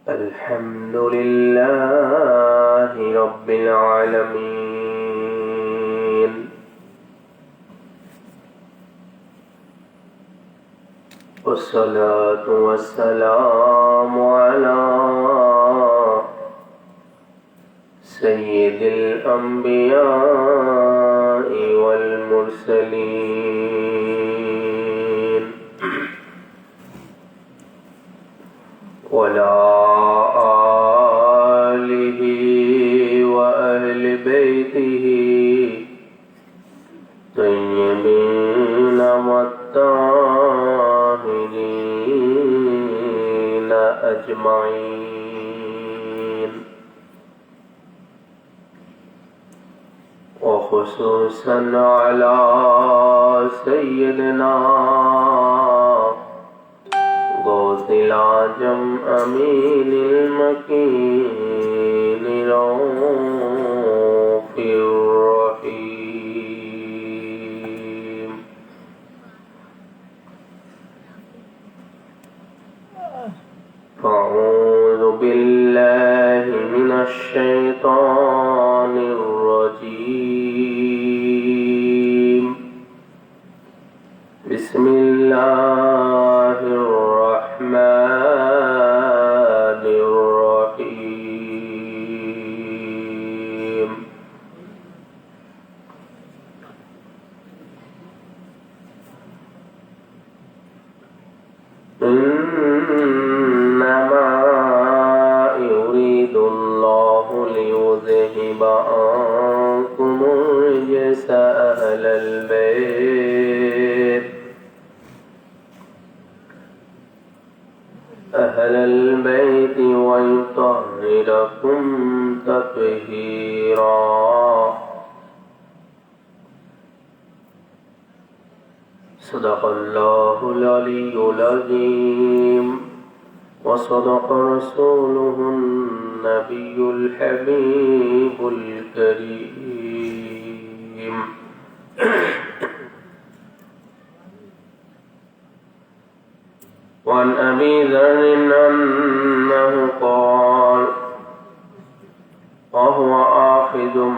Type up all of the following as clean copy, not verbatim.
الحمد لله رب العالمين والصلاة والسلام على سيد الأنبياء والمرسلين وعلى آله وأهل بيته طيبين والطاهرين أجمعين وخصوصا على سيدنا غوث العجم أمين المكين رؤوف الرحيم أعوذ بالله من الشيطان الرجيم بسم الله الرحمن الرحيم إنما يريد الله ليذهب عنكم الرجس أهل البيت ويطهركم تطهيرا صدق الله العلي العظيم وصدق رسوله النبي الحبيب الكريم وعن أبي ذر أنه قال وهو آخذ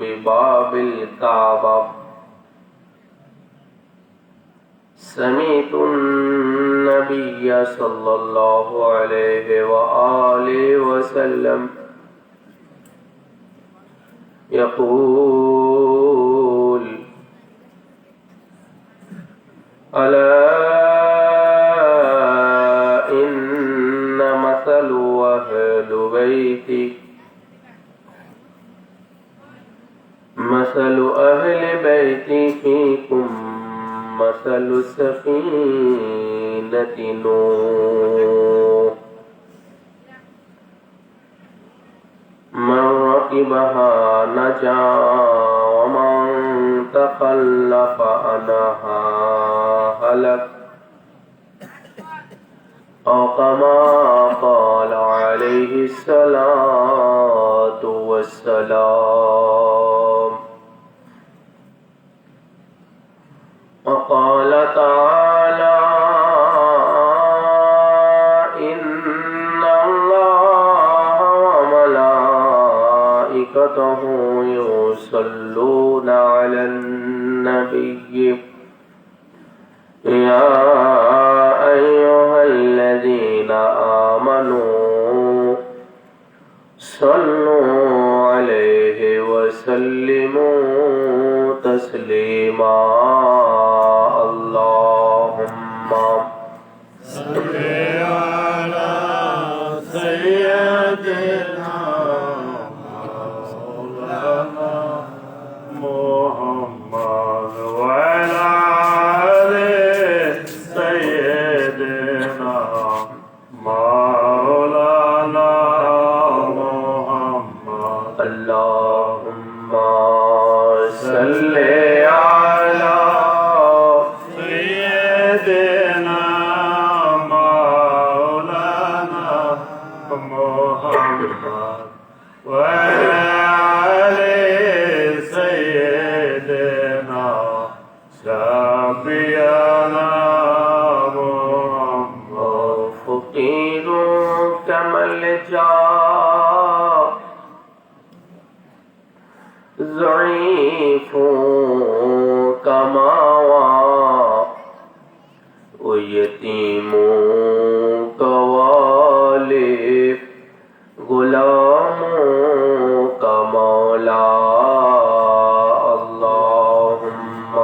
بباب الكعبة سمعت النبي صلى الله عليه وآله وسلم يقول ألا مثل أهل بيتي فيكم مثل سفينة نوح من ركبها نجا ومن تخلف عنها هلك أو كما قال عليه الصلاة والسلام وقال تعالى إن الله وملائكته يصلون على النبي يا أيها الذين آمنوا صلوا عليه وسلموا تسليما اللهم صل على سيدنا مولانا محمد وعلى آل سيدنا مولانا محمد اللهم صل على سيدنا مولانا محمد وعلى آل سيدنا شفيعنا محمد فقير ملجا ضعيف كماوى ويتيم كوالي غلام كمولا اللهم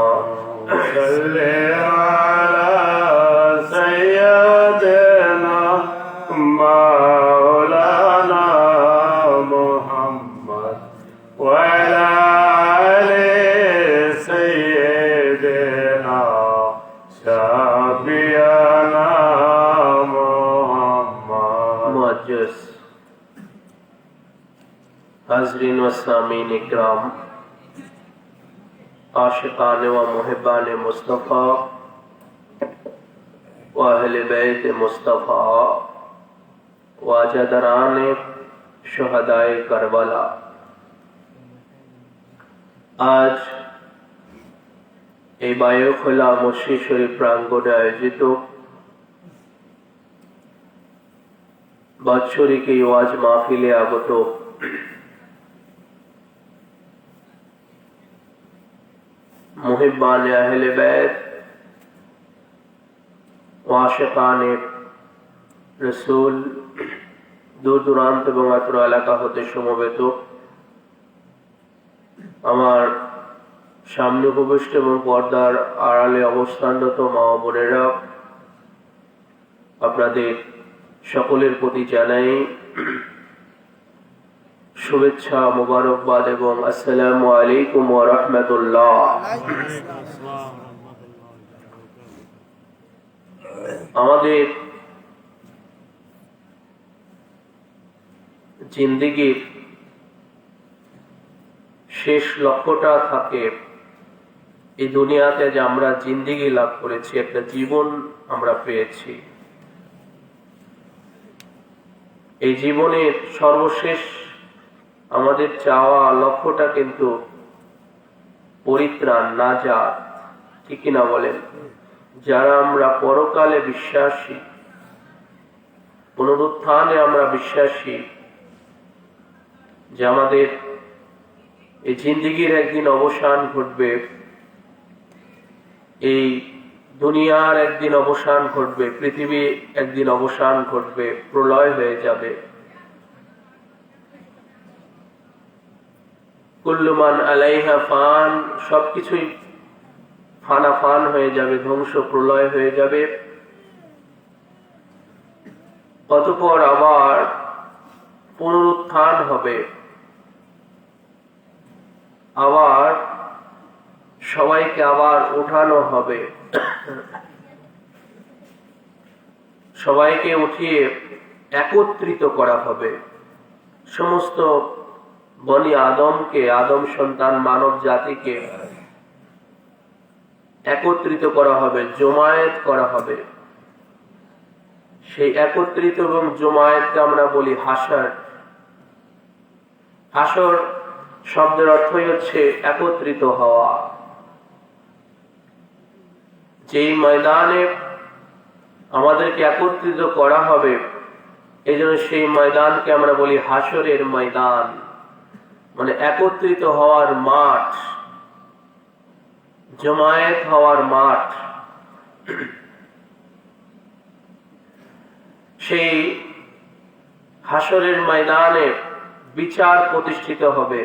صل على سيدنا مولانا محمد وعلى آل سيدنا شفيعنا محمد मुअज्जज़ हाज़रीन व सामीन इकराम, आशिकान व मुहिब्बान मुस्तफ़ा व अहले बैत मुस्तफ़ा व जदरान शुहदाए करबला, आज এই বায়ুখোলা মসজিদ শরীফ প্রাঙ্গণে আয়োজিত বাৎসরিক এই ওয়াজ মাহফিলে আগত মুহিব্বানে আহলে বাইত ও আশিকানে রাসূল দূর দূরান্ত এবং অত্র এলাকা হতে সমবেত আমার সামনে উপবিষ্ট এবং পর্দার আড়ালে অবস্থানরত মা ও বোনেরা, আপনাদের সকলের প্রতি জানাই শুভেচ্ছা, মোবারকবাদ এবং আসসালামু আলাইকুম ওয়া রাহমাতুল্লাহ। আমাদের জিন্দেগীর শেষ লক্ষ্যটা থাকে এই দুনিয়াতে যে আমরা জিন্দেগি লাভ করেছি, একটা জীবন আমরা পেয়েছি। এই জীবনের সর্বশেষ আমাদের চাওয়া লক্ষ্যটা কিন্তু পরিত্রাণ, নাজাত, ঠিক কিনা বলেন? যারা আমরা পরকালে বিশ্বাসী, পুনরুত্থানে আমরা বিশ্বাসী যে আমাদের এই জিন্দেগির একদিন অবসান ঘটবে, এই দুনিয়ার একদিন অবসান ঘটবে, পৃথিবী একদিন অবসান ঘটবে, প্রলয় হয়ে যাবে। কুল্লু মান আলাইহা ফান, সবকিছুই ফানা ফান হয়ে যাবে, ধ্বংস প্রলয় হয়ে যাবে। অতঃপর আবার পুনরুত্থান হবে, আবার সবাইকে আবার উঠানো হবে, সবাইকে উঠিয়ে একত্রিত করা হবে। সমস্ত বনি আদমকে, আদম সন্তান মানব জাতিকে একত্রিত করা হবে, জমায়েত করা হবে। সেই একত্রিত এবং জমায়েতকে আমরা বলি হাসর। হাসর শব্দের অর্থই হচ্ছে একত্রিত হওয়া। যেই ময়দানে আমাদেরকে একত্রিত করা হবে, এই জন্য সেই ময়দানকে আমরা বলি হাসরের ময়দান, মানে একত্রিত হওয়ার মাঠ, জমায়েত হওয়ার মাঠ। সেই হাসরের ময়দানে বিচার প্রতিষ্ঠিত হবে।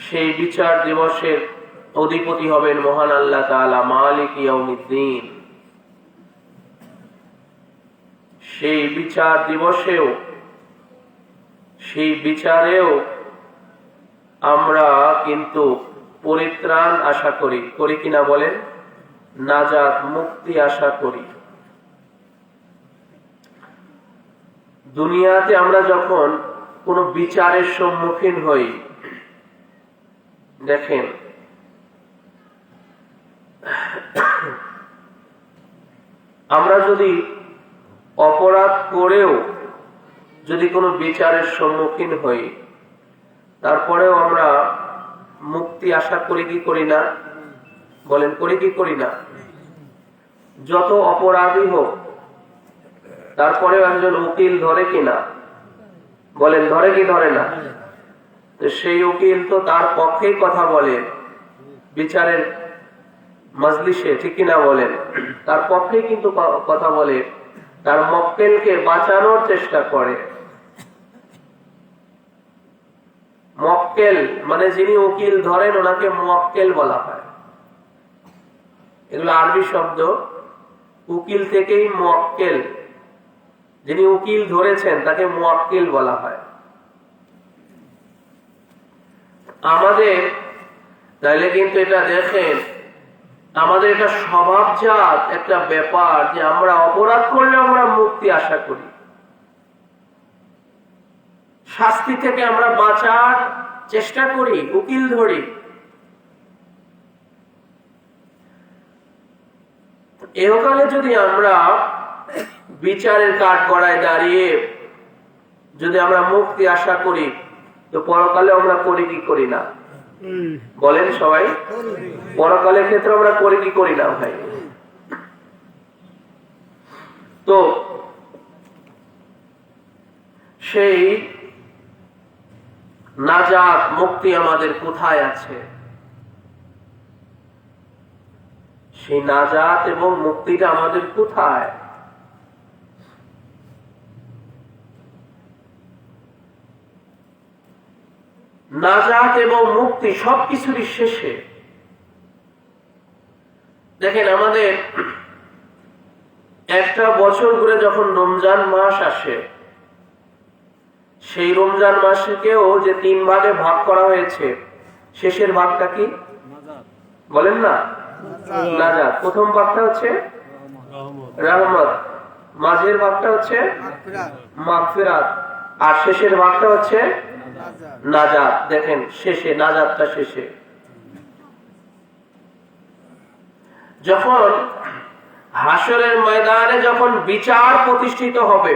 সেই বিচার দিবসের অধিপতি হবেন মহান আল্লাহ তাআলা, মালিক ইয়াউমিদ্দিন। সেই বিচার দিবসেও, সেই বিচারেও আমরা কিন্তু পরিত্রাণ আশা করি, করি কিনা বলেন? নাজাত, মুক্তি আশা করি। দুনিয়াতে আমরা যখন কোনো বিচারের সম্মুখীন হই, দেখেন আমরা যদি অপরাধ করেও যদি কোনো বিচারের সম্মুখীন হই, তারপরেও আমরা মুক্তি আশা করি কি করি না? বলেন, করি কি করি না? যত অপরাধী হোক, তারপরে একজন উকিল ধরে কিনা, বলেন ধরে কি ধরে না? তো সেই উকিল তো তার পক্ষেই কথা বলে বিচারের মজলিসে, ঠিক কিনা বলেন? তার পক্ষেই কিন্তু কথা বলে, তার মক্কেলকে বাঁচানোর চেষ্টা করে। মক্কেল মানে যিনি উকিল ধরেন ওনাকে মক্কেল বলা হয়। এগুলো আরবি শব্দ, উকিল থেকেই মক্কেল, যিনি উকিল ধরেছেন তাকে মক্কেল বলা হয়। আমাদের তাইলে কিন্তু এটা দেখেন, আমাদের এটা স্বভাবজাত একটা ব্যাপার যে আমরা অপরাধ করলে আমরা মুক্তি আশা করি, শাস্তি থেকে আমরা বাঁচার চেষ্টা করি, উকিল ধরি। এহকালে যদি আমরা বিচারের কাঠগড়ায় দাঁড়িয়ে যদি আমরা মুক্তি আশা করি, তো পরকালে আমরা করি কি করি না? বলেন সবাই, পরকালের ক্ষেত্রে আমরা করি কি করি না ভাই? তো সেই নাজাত মুক্তি আমাদের কোথায় আছে? সেই নাজাত এবং মুক্তিটা আমাদের কোথায়? নাজাত এবং মুক্তি সবকিছুরই শেষে। দেখেন, আমাদের একটা বছর ঘুরে যখন রমজান মাস আসে, সেই রমজান মাসকেও যে 3 ভাগে ভাগ করা হয়েছে, শেষের ভাগটা কি বলেন না? নাজাত। প্রথম ভাগটা হচ্ছে রহমত, মাঝের ভাগটা হচ্ছে মাগফিরাত, আর শেষের ভাগটা হচ্ছে নাজাত। দেখেন শেষে, নাজাতটা শেষে। যখন হাসরের ময়দানে যখন বিচার প্রতিষ্ঠিত হবে,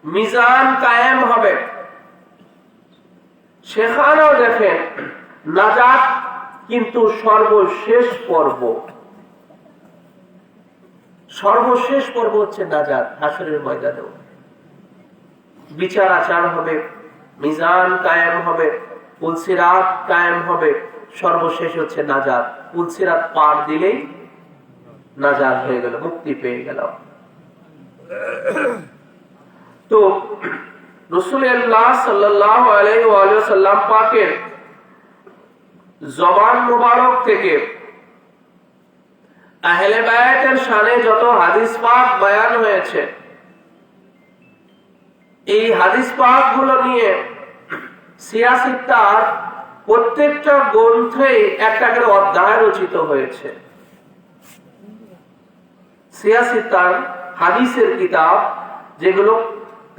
মিজান কায়েম হবে, সেখানেও দেখেন নাজাত কিন্তু সর্বশেষ পর্ব। সর্বশেষ পর্ব হচ্ছে নাজাত। হাসরের ময়দানেও বিচার আচার হবে, মিজান কায়েম হবে, পুলসিরাত কায়েম হবে, সর্বশেষ হচ্ছে নাজাত। পুলসিরাত পার দিলেই নাজাত হয়ে গেল, মুক্তি পেয়ে গেল। তো রাসূলুল্লাহ সাল্লাল্লাহু আলাইহি ওয়া সাল্লাম পাকের জবান মুবারক থেকে আহলে বায়াতের শানে যত হাদিস পাক বয়ান হয়েছে, এই হাদিস পাক গুলো নিয়ে সিয়াসিত্তার প্রত্যেকটা গ্রন্থেই একটা করে অধ্যায় রচিত হয়েছে। সিয়াসিত্তার হাদিসের কিতাব, যেগুলো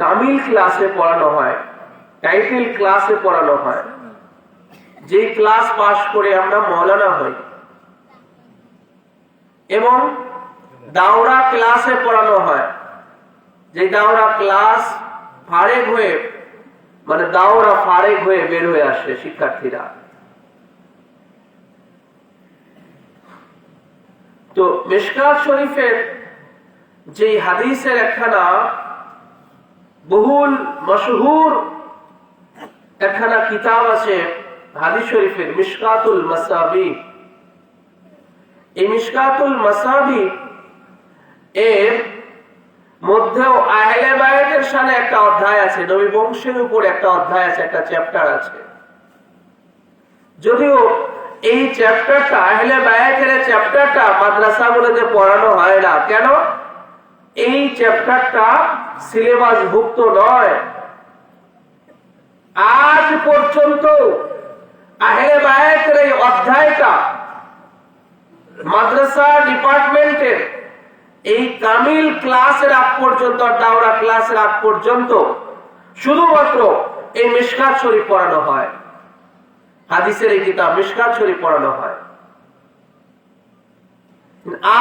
কামিল ক্লাসে পড়ানো হয়, টাইটেল ক্লাসে পড়ানো হয়, যে ক্লাস পাশ করে আমরা মাওলানা হই, এবং দাওরা ক্লাসে পড়ানো হয়, যে দাওরা ক্লাস ফারেগ হয়ে, মানে দাওরা ফারেগ হয়ে বের হয়ে আসে শিক্ষার্থীরা। তো মিশকাত শরীফের যে হাদিসের একখানা বহুল মশহুর একখানা কিতাব আছে হাদিস শরীফের, মিশকাতুল মাসাবি। এই মিশকাতুল মাসাবি এর মধ্যেও আহলে বায়াতের শানে একটা অধ্যায় আছে, নবী বংশের উপর একটা অধ্যায় আছে, একটা চ্যাপ্টার আছে। যদিও এই চ্যাপ্টারটা, আহলে বায়াতের চ্যাপ্টারটা মাদ্রাসাগুলোতে পড়ানো হয় না। কেন? এই চ্যাপ্টারটা সিলেবাস ভুক্ত নয়। আজ পর্যন্ত আহলে বায়াতের এই অধ্যায়টা মাদ্রাসা ডিপার্টমেন্টের এই কামিল ক্লাসের আগ পর্যন্ত, দাওরা ক্লাসের আগ পর্যন্ত শুধুমাত্র এই মিশকাত শরীফ পড়ানো হয়। হাদিসের এই কিতাব মিশকাত শরীফ পড়ানো হয়।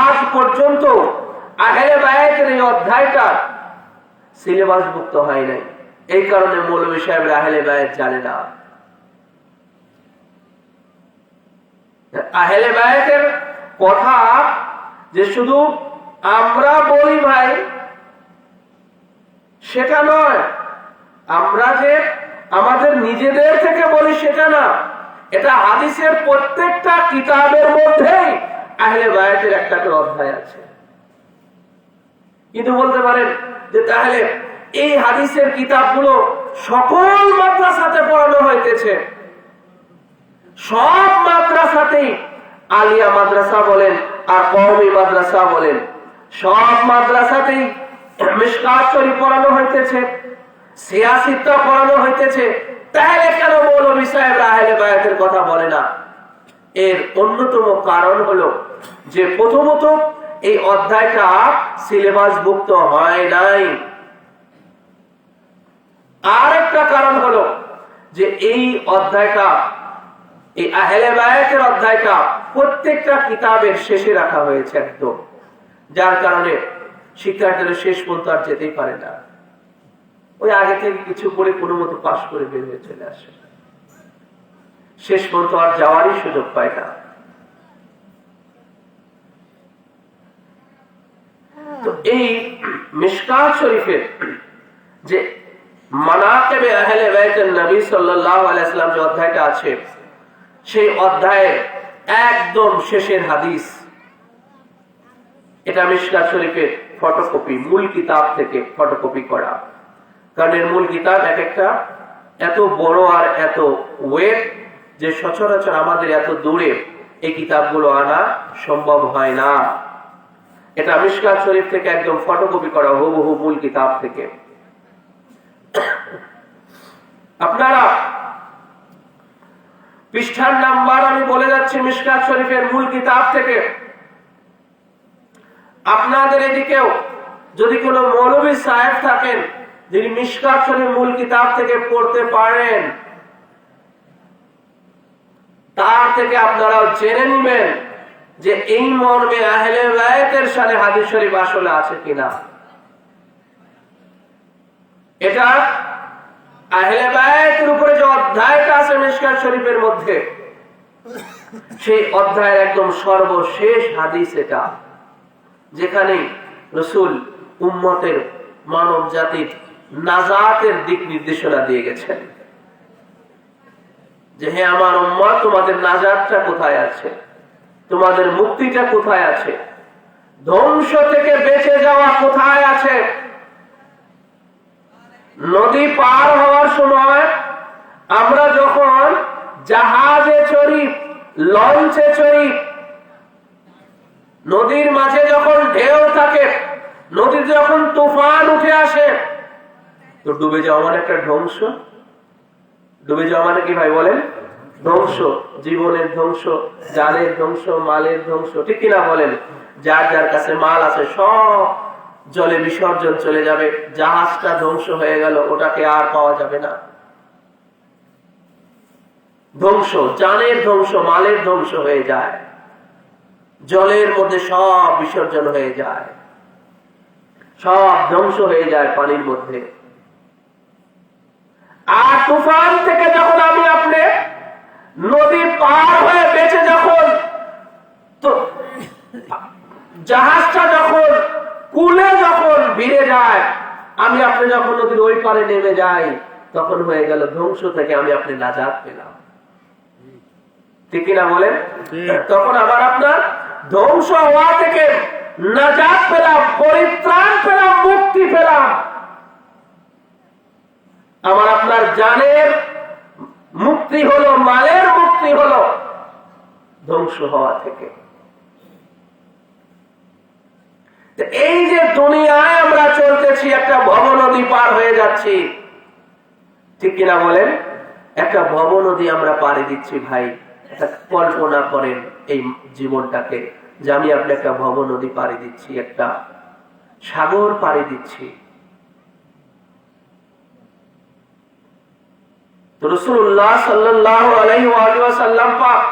আজ পর্যন্ত আহলে বায়াতের এই অধ্যায়টা সিলেবাস মুক্ত হয় নাই। এই কারণে মৌলভী সাহেবরা আহলে বায়াত জানে না। আহলে বায়াতের কথা যে শুধু আমরা বলি ভাই, সেটা নয়, আমরা যে আমাদের নিজেদের থেকে বলি সেটা না, এটা হাদিসের প্রত্যেকটা কিতাবের মধ্যেই আহলে বায়াতের একটা করে অধ্যায় আছে। কিন্তু বলতে পারেন যে তাহলে এই হাদিসের কিতাবগুলো সকল মাদ্রাসাতে পড়ানো হইতেছে, সব মাদ্রাসাতেই, আলিয়া মাদ্রাসা বলেন আর কওমি মাদ্রাসা বলেন, সব মাদ্রাসাতেই মিশকাত শরীফ পড়ানো হইতেছে, সিয়াসিত্তা পড়ানো হইতেছে, তাহলে কেন মৌলভী সাহেবরা আহলে বায়াতের কথা বলে না? এর অন্যতম কারণ হলো যে প্রথমত এই অধ্যায়টা সিলেবাসভুক্ত হয় নাই। আর একটা কারণ হলো যে এই অধ্যায়টা, এই আহলে বায়াতের অধ্যায়টা প্রত্যেকটা কিতাবের শেষে রাখা হয়েছে একদম, যার কারণে শিক্ষার্থীরা শেষ পর্যন্ত আর যেতেই পারে না, ওই আগে থেকে কিছু করে কোনো মতো পাশ করে বের হয়ে চলে আসে, শেষ পর্যন্ত আর যাওয়ারই সুযোগ পায় না। তো এই মিশকাত শরীফের যে মানাকিবে আহলে বাইতের নবী সাল্লাল্লাহু আলাইহি ওয়াসাল্লাম যে অধ্যায়টা আছে, সেই অধ্যায়ের একদম শেষের হাদিস, এটা মিশকাত শরীফের ফটোকপি, মূল কিতাব থেকে ফটোকপি করা। কারণ এর মূল কিতাব এক একটা এত বড় আর এত ওয়েট যে সচরাচর আমাদের এত দূরে এই কিতাবগুলো আনা সম্ভব হয় না। এটা মিশকাত শরীফ থেকে একদম ফটোকপি করা, হুবহু মূল কিতাব থেকে। আপনারা পৃষ্ঠার নাম্বার আমি বলে যাচ্ছি মিশকাত শরীফের মূল কিতাব থেকে। আপনাদের এদিকেও যদি কোনো মৌলভী সাহেব থাকেন যিনি মিশকাত শরীফ মূল কিতাব থেকে পড়তে পারেন, তার থেকে আপনারাও জেনে নেবেন যে এই মর্মে আহলে বায়াতের সাথে হাদিস শরীফ আসলে আছে কিনা। এটা আহলে বায়াতের উপরে যে অধ্যায়টা আছে মিশকাত শরীফের মধ্যে, সেই অধ্যায়ের একদম সর্বশেষ হাদিস এটা, যেখানে রাসূল উম্মতের, মানব জাতির নাজাতের দিক নির্দেশনা দিয়ে গেছেন যে হে আমার উম্মত, তোমাদের নাজাতটা কোথায় আছে, তোমাদের মুক্তিটা কোথায় আছে, ধ্বংস থেকে বেঁচে যাওয়া কোথায় আছে। নদী পার হওয়ার সময় আমরা যখন জাহাজে চড়ি, লঞ্চে চড়ি, নদীর মাঝে যখন ঢেউ থাকে, নদীতে যখন তুফান উঠে আসে, তো ডুবে যাওয়া মানে একটা ধ্বংস। ডুবে যাওয়া মানে কি ভাই বলেন? ধ্বংস, জীবনের ধ্বংস, জানের ধ্বংস, মালের ধ্বংস, ঠিক কিনা বলেন? যার যার কাছে মাল আছে সব জলে বিসর্জন চলে যাবে, জাহাজটা ধ্বংস হয়ে গেল, ওটাকে আর পাওয়া যাবে না। ধ্বংস, জানের ধ্বংস, মালের ধ্বংস হয়ে যায়, জলের মধ্যে সব বিসর্জন হয়ে যায়, সব ধ্বংস হয়ে যায় পানির মধ্যে। আর তুফান থেকে যখন আমি আপনি নদী পার হয়ে বেঁচে যখন, তো জাহাজটা যখন কুলে যখন ভিড়ে যায়, আমি আপনি যখন নদীর ওই পারে নেমে যাই, তখন হয়ে গেল ধ্বংস থেকে আমি আপনি নাজাত পেলাম, ঠিক কিনা বলেন? তখন আবার আপনার ধ্বংস হওয়া থেকে নাজাত পেলাম, পরিত্রাণ পেলাম, মুক্তি পেলাম। আমার আপনার জানের মুক্তি হলো, মালের মুক্তি হলো ধ্বংস হওয়া থেকে। এই যে দুনিয়ায় আমরা চলতেছি, একটা ভব নদী পার হয়ে যাচ্ছি, ঠিক কিনা বলেন? একটা ভব নদী আমরা পাড়ি দিচ্ছি ভাই। একটা কল্পনা করেন এই জীবনটাকে, যে আমি আপনি একটা ভব নদী পাড়ি দিচ্ছি, একটা সাগর পাড়ি দিচ্ছি। তো রাসূলুল্লাহ সাল্লাল্লাহু আলাইহি ওয়া সাল্লাম পাক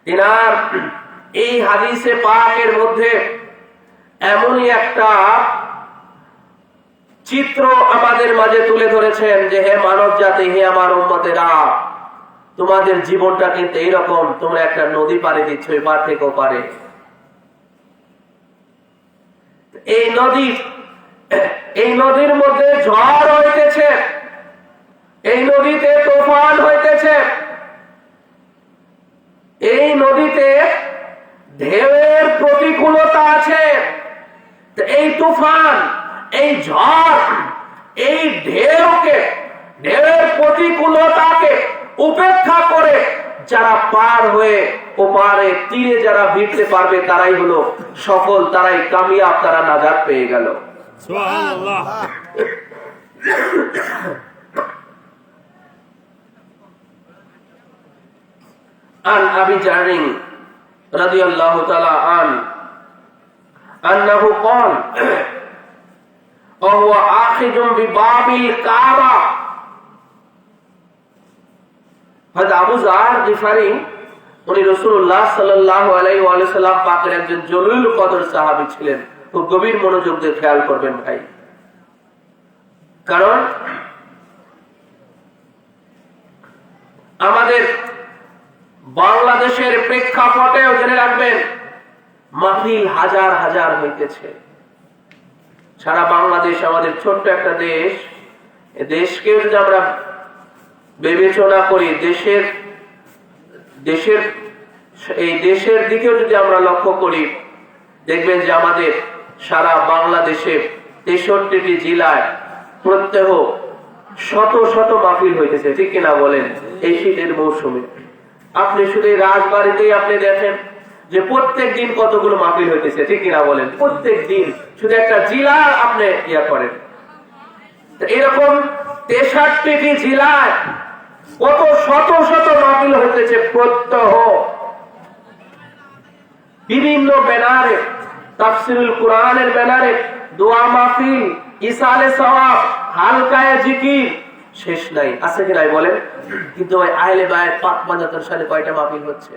তিনার এই হাদিসে পাকের মধ্যে এমনই একটা চিত্র আমাদের মাঝে তুলে ধরেছেন যে হে মানব জাতি, হে আমার উম্মতেরা, তোমাদের জীবনটা কিন্তু এইরকম, তোমরা একটা নদী পাড়ি দিচ্ছ, এই পার থেকে ওপারে। এই নদী, এই নদীর মধ্যে ঝড় হইতেছে, এই নদীতে তুফান হইতেছে, এই নদীতে ঢেউয়ের প্রতিকূলতা আছে। এই তুফান, এই ঝড়, এই ঢেউয়ের প্রতিকূলতাকে উপেক্ষা করে যারা পার হয়ে ওপারে তীরে যারা ভিড়তে পারবে তারাই হলো সফল, তারাই কামিয়াব, তারা নাজাত পেয়ে গেল। সুবহানাল্লাহ। عن أبي جهل رضي الله تعالى عنه أنه قال وهو آخذ بباب الكعبة হযরত আবু যার গিফারি উনি রাসূলুল্লাহ সাল্লাল্লাহু আলাইহি ওয়া সাল্লাম পাকের একজন জলিল কদর সাহাবী ছিলেন। খুব গভীর মনোযোগ দিয়ে খেয়াল করবেন ভাই, কারণ আমাদের বাংলাদেশের প্রেক্ষাপটেও জেনে রাখবেন মাহফিল হাজার হাজার হইতেছে। সারা বাংলাদেশ আমাদের ছোট্ট একটা দেশ, এই দেশকে যদি আমরা বিবেচনা করি, দেশের দিকেও যদি আমরা লক্ষ্য করি, দেখবেন যে আমাদের সারা বাংলাদেশে 63টি জেলায় প্রত্যহ শত শত মাহফিল হইতেছে, ঠিক কিনা বলেন? এই শীতের মৌসুমে আপনি শুধু রাজবাড়িতেই আপনি দেখেন যে প্রত্যেক দিন কতগুলো মাহফিল হইতেছে, ঠিক কিনা বলেন? প্রত্যেক দিন শুধু একটা জেলা আপনি ইয়া করেন, এরকম 63টি জেলায় কত শত শত মাহফিল হইতেছে প্রত্যহ। বিভিন্ন ব্যানারে, তাফসিরুল কোরআনের ব্যানারে দোয়া মাহফিল, ইসালে সওয়াব, হালকায়ে জিকির, শেষ নাই, আছে কি নাই বলেন? কিন্তু ওই আহলে বায়াত পাক মাজাতের সাথে কয়টা মাহফিল হচ্ছে,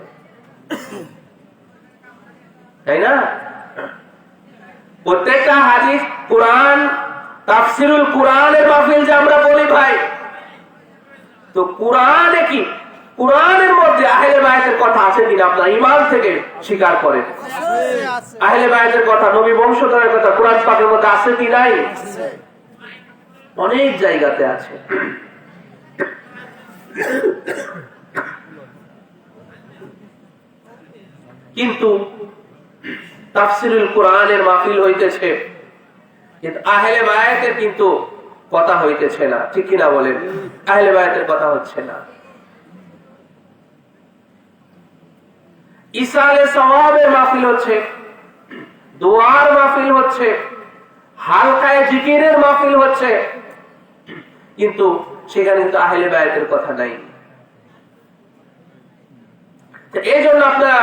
তাই না? প্রত্যেকটা হাদিস, কোরআন, তাফসিরুল কোরআনের মাহফিল যে আমরা বলি ভাই, তো কোরআনে কি, কোরআনের মধ্যে আহলে বায়াতের কথা আছে কিনা আপনারা ঈমান থেকে স্বীকার করেন? আহলে বায়াতের কথা, নবী বংশধরের কথা কোরআন পাকের মধ্যে আছে কি নাই? অনেক জায়গাতে আছে। কিন্তু তাফসিরুল কোরআনের মাহফিল হইতেছে, কিন্তু আহলে বায়াতের কিন্তু কথা হইতেছে না, ঠিক কিনা বলেন? আহলে বায়াতের কথা হচ্ছে না। ইসালে সওয়াবের মাহফিল হচ্ছে, দোয়ার মাহফিল হচ্ছে, হালকায়ে জিকিরের মাহফিল হচ্ছে, কিন্তু সেখানে কিন্তু আহলে বায়াতের কথা নাই। এই জন্য আপনারা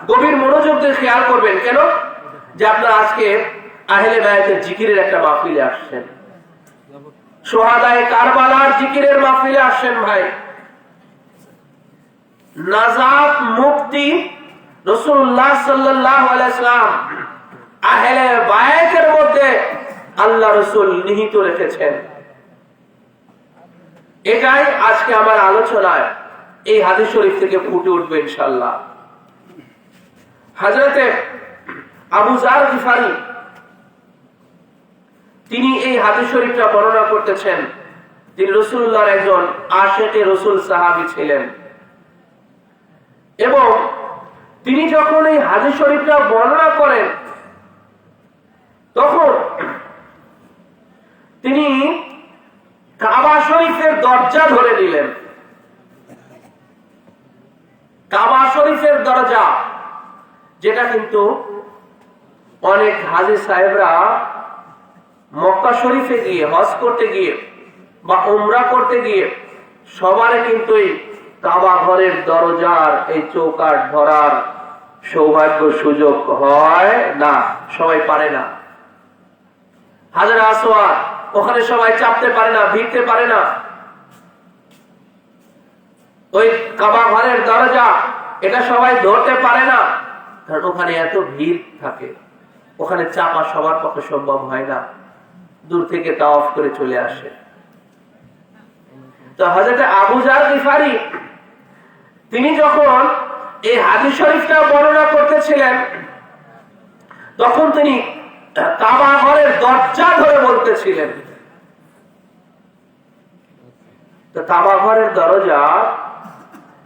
গভীর মনোযোগ দিয়ে খেয়াল করবেন, কেন যে আপনারা আজকে আহলে বায়াতের জিকিরের একটা মাহফিলে আসছেন, সোহাদায়ে কারবালার জিকিরের মাহফিলে আসছেন ভাই। নাজাত, মুক্তি রাসূলুল্লাহ সাল্লাল্লাহু আলাইহি ওয়াসাল্লাম আহলে বায়াতের মধ্যে আল্লাহ রাসূল নিহিত রেখেছেন। এটাই আজকে আমার আলোচনায় এই হাদিস শরীফ থেকে ফুটে উঠবে ইনশাআল্লাহ। হযরতে আবু যার গিফারি তিনি এই হাদিস শরীফটা বর্ণনা করতেছেন। তিনি রাসূলুল্লাহর একজন আশিকে রাসূল সাহাবী ছিলেন, এবং তিনি যখন এই হাদিস শরীফটা বর্ণনা করেন তখন তিনি কাবা শরীফের দরজা ধরে নিলেন। কাবা শরীফের দরজা, যেটা কিন্তু অনেক হাজী সাহেবরা মক্কা শরীফে গিয়ে হজ করতে গিয়ে বা উমরা করতে গিয়ে সবার কিন্তু এই কাবা ঘরের দরজার এই চৌকাঠ ধরার সৌভাগ্য সুযোগ হয় না, সবাই পারে না। হাজরে আসওয়াদ ওখানে সবাই চাপতে পারে না, ভিড়তে পারে না। ওই কাবা ঘরের দরজা এটা সবাই ধরতে পারে না, কারণ ওখানে এত ভিড় থাকে, ওখানে চাপা সবার পক্ষে সম্ভব হয় না, দূর থেকে তাওয়াফ করে চলে আসে। তো হযরত আবু যার গিফারি তিনি যখন এই হাদিস শরীফটা বর্ণনা করতেছিলেন তখন তিনি কাবা ঘরের ঘরের দরজা ধরে বলতেছিলেন। তো কাবা ঘরের দরজা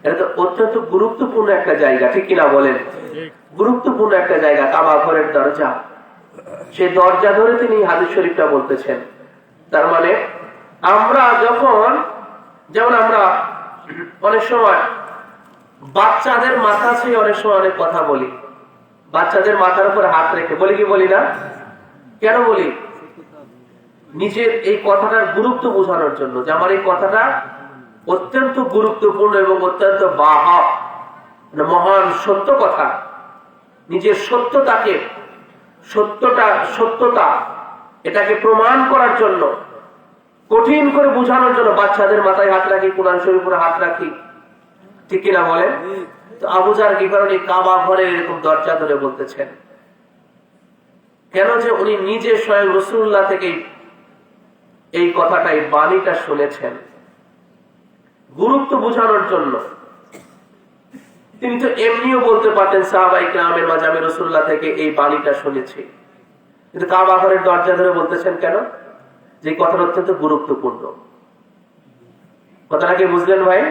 এটা তো অত্যন্ত গুরুত্বপূর্ণ একটা জায়গা, ঠিক কিনা বলেন? গুরুত্বপূর্ণ একটা জায়গা কাবা ঘরের দরজা। সেই দরজা ধরে তিনি হাদিস শরীফটা বলতেছেন। তার মানে আমরা যখন, যেমন আমরা অনেক সময় বাচ্চাদের মাথা ছুঁয়ে অনেক সময় অনেক কথা বলি, বাচ্চাদের মাথার উপর হাত রেখে বলি কি বলি না? কেন বলি? নিজের এই কথাটার গুরুত্ব বোঝানোর জন্য, যে আমার এই কথাটা অত্যন্ত গুরুত্বপূর্ণ এবং অত্যন্ত বাহক, মহান সত্য কথা। নিজের সত্যতা এটাকে প্রমাণ করার জন্য, কঠিন করে বোঝানোর জন্য বাচ্চাদের মাথায় হাত রাখি, কোরআন শরীফের উপরে হাত রাখি, ঠিক কিনা বলেন? তো আবু জাহল কি কারণে কাবা ঘরে এরকম দরজা ধরে বলতেছেন? কেন? যে উনি নিজে স্বয়ং রাসূলুল্লাহ থেকে এই কথাটা, এই বাণীটা শুনেছেন, গুরুত্ব বোঝানোর জন্য। তিনি তো এমনিও বলতে পারতেন সাহাবায়ে কেরামের মাঝে আমি রাসূলুল্লাহ থেকে এই বাণীটা শুনেছি, কিন্তু কাবা ঘরের দরজা ধরে বলতেছেন কেন? যে কথাটা অত্যন্ত গুরুত্বপূর্ণ। কথাটা কি বুঝলেন ভাই?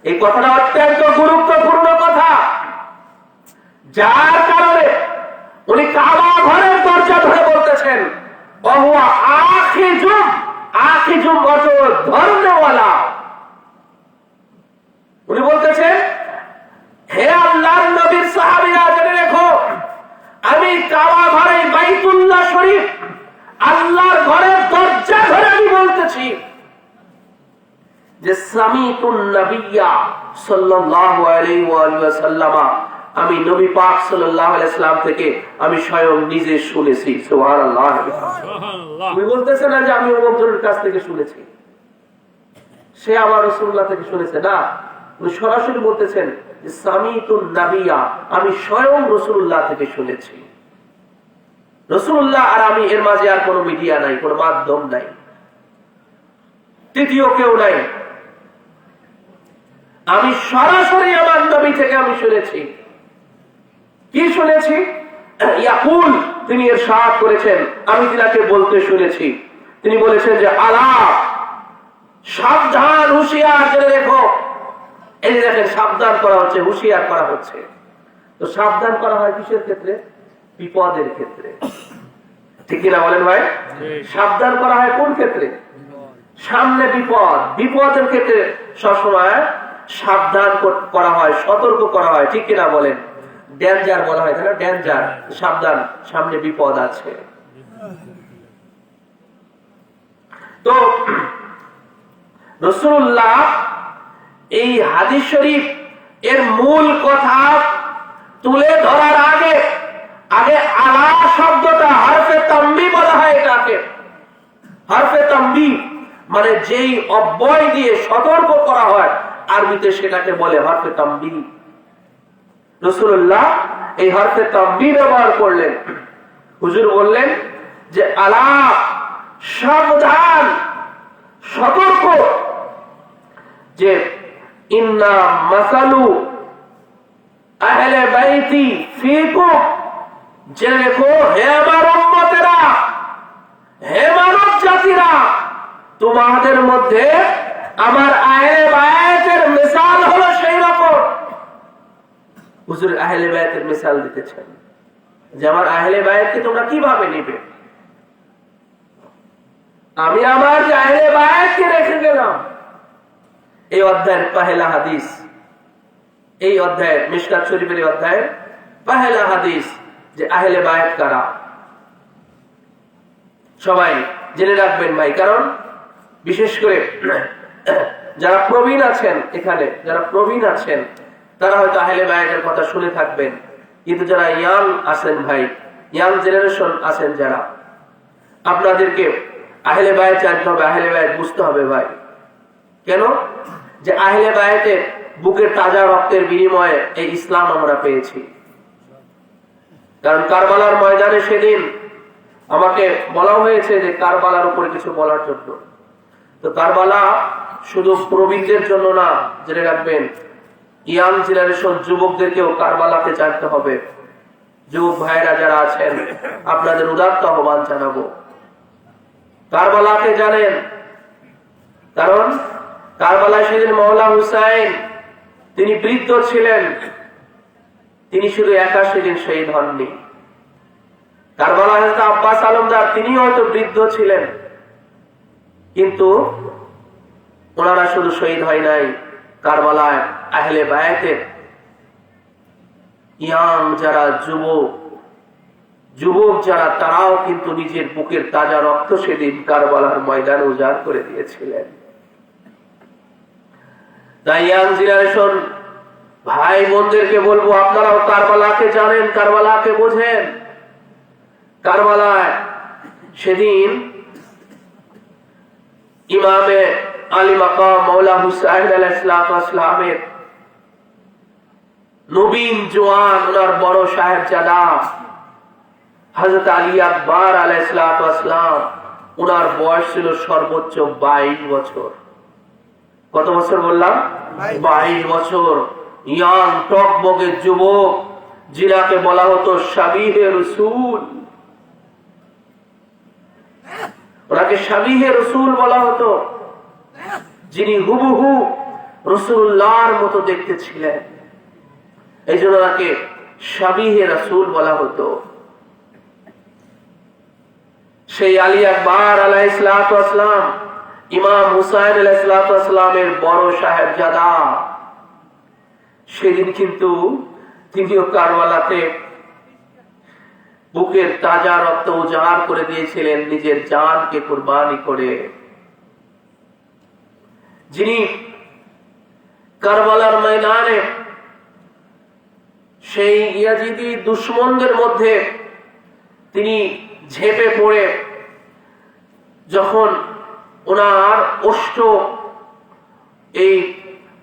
এই কথাটা অত্যন্ত গুরুত্বপূর্ণ কথা, যার কারণে উনি কাবা ঘরের দরজা ধরে বলতেছেন ওহুয়া আখিজুম অর্থ ধর্মওয়ালা। উনি বলতেছেন, হে আল্লাহর নবীর সাহাবীরা জেনে রেখো, আমি কাবা ঘরে বাইতুল্লাহ শরীফ আল্লাহর ঘরের দরজা ধরে আমি বলতেছি যে সামিতুন নাবিয়্যা সাল্লাল্লাহু আলাইহি ওয়া সাল্লাম, আমি নবী পাক সাল্লাল্লাহু আলাইহি সাল্লাম থেকে আমি স্বয়ং নিজে শুনেছি। সুবহানাল্লাহ। উনি বলতেছেন না যে আমি অমুকজনের কাছ থেকে শুনেছি, সে আবার রাসূলুল্লাহ থেকে শুনেছে, না, উনি সরাসরি বলতেছেন যে সামিতুন নাবিয়্যা, আমি স্বয়ং রাসূলুল্লাহ থেকে শুনেছি। রাসূলুল্লাহ আর আমি, এর মাঝে আর কোনো মিডিয়া নাই, কোনো মাধ্যম নাই, তৃতীয় কেউ নাই। আমি সরাসরি আমার নবী থেকে আমি শুনেছি। কি শুনেছি? ইয়াকুল, তিনি ইরশাদ করেছেন, আমি তিনাকে বলতে শুনেছি। তিনি বলেছেন যে আলা, সাবধান, হুঁশিয়ার, জেনে রেখো। এই যে দেখেন, সাবধান করা হচ্ছে, হুঁশিয়ার করা হচ্ছে। তো সাবধান করা হয় কিসের ক্ষেত্রে? বিপদের ক্ষেত্রে, ঠিক কিনা বলেন ভাই? সাবধান করা হয় কোন ক্ষেত্রে? সামনে বিপদ, বিপদের ক্ষেত্রে সবসময় সাবধান করা হয়, সতর্ক করা হয়, ঠিক কিনা বলেন? ডেঞ্জার বলা হয়, তাই না? ডেঞ্জার, সাবধান, সামনে বিপদ আছে। তো রাসূলুল্লাহ এই হাদিস শরীফ এর মূল কথা তুলে ধরার আগে আলা শব্দটা হরফে তামবি বলা হয়। এটাকে হরফে তামবি মানে যেই অব্যয় দিয়ে সতর্ক করা হয়, আরবিতে সেটাকে বলে হরফে তামবি। রাসূলুল্লাহ এই হরফে তামবি ব্যবহার করলেন। হুজুর বললেন যে আলা, সাবধান, সতর্ক, যে ইন্না মাসালু আহলে বাইতি ফিকুম, জেনে রেখো হে আমার উম্মতেরা, হে মানব জাতিরা, তোমাদের মধ্যে আমার আহলে বায়াতের মিসাল হলো সেই রকম। হুজুর আহলে বায়াতের মিসাল দিতেছেন যে আমার আহলে বায়াতকে তোমরা কিভাবে নিবে। আমি আমার যে আহলে বায়াতকে রেখে গেলাম, এই অধ্যায়ের পহেলা হাদিস, এই অধ্যায়ের মিশকাত শরীফের অধ্যায়ের পহেলা হাদিস যে আহলে বায়াত কারা, সবাই জেনে রাখবেন ভাই। কারণ বিশেষ করে যারা প্রবীণ আছেন, এখানে যারা প্রবীণ আছেন তারা হয়তো আহলে বায়াতের কথা শুনে থাকবেন, কিন্তু যারা ইয়াং আছেন ভাই, ইয়াং জেনারেশন আছেন যারা, আপনাদেরকে আহলে বায়াত জানতে হবে, আহলে বায়াত বুঝতে হবে ভাই। কেন? যে আহলে বায়াতের বুকের তাজা রক্তের বিনিময়ে এই ইসলাম আমরা পেয়েছি। কারণ কারবালার ময়দানে সেদিন আমাকে বলা হয়েছে যে কারবালার উপরে কিছু বলার জন্য। তো কারবালা শুধু প্রবীণদের জন্য না, জেনে রাখবেন, ইয়াং জেনারেশন যুবকদেরকেও কারবালাকে জানতে হবে। যুবক ভাইরা যারা আছেন, আপনাদের উদাত্ত আহ্বান জানাবো, কারবালাকে জানেন। কারণ কারবালায় সেদিন মওলা হুসাইন তিনি বৃদ্ধ ছিলেন, তিনি শুধু একা সেদিন শহীদ হননি। কারবালা হযরত আব্বাস আলমদার তিনি হয়তো বৃদ্ধ ছিলেন, কিন্তু ওনারা শুধু শহীদ হয় নাই, কারবালায় আহলে বায়াতের ইয়াং যারা যুবক যারা, তারাও কিন্তু নিজের বুকের তাজা রক্ত সেদিন কারবালার ময়দানে উজাড় করে দিয়েছিলেন। তাই ইয়াং জেনারেশন ভাই বোনদেরকে বলবো, আপনারাও কারবালাকে জানেন, কারবালাকে বোঝেন। কারবালায় সেদিন ইমামে আলী মাকাম মওলা হুসাইন আলাইহিস সালামের নবীন জওয়ান ওনার বড় সাহেবজাদা হযরত আলী আকবর আলাইহিস সালাম, ওনার বয়স ছিল সর্বোচ্চ 22 বছর। কত বছর বললাম? 22 বছর। ইয়াং টকবগে যুবক, যিনাকে বলা হতো শাবিহে রাসূল, ওনাকে শাবিহে রাসূল বলা হতো, যিনি হুবহু রাসূলুল্লাহর মতো দেখতে ছিলেন, এই জন্য ওনাকে শাবিহে রাসূল বলা হতো। সেই আলী আকবর আলাইহিস সালাম ইমাম হুসাইন আলাইহিস সালামের বড় সাহেবজাদা, সেদিন কিন্তু তিনিও কারবালাতে বুকের তাজা রক্ত উজাড় করে দিয়েছিলেন, নিজের জানকে কুরবানি করে। যিনি কারবালার ময়দানে সেই ইয়াজিদি দুশমনদের মধ্যে তিনি ঝেঁপে পড়ে, যখন ওনার ওষ্ঠ, এই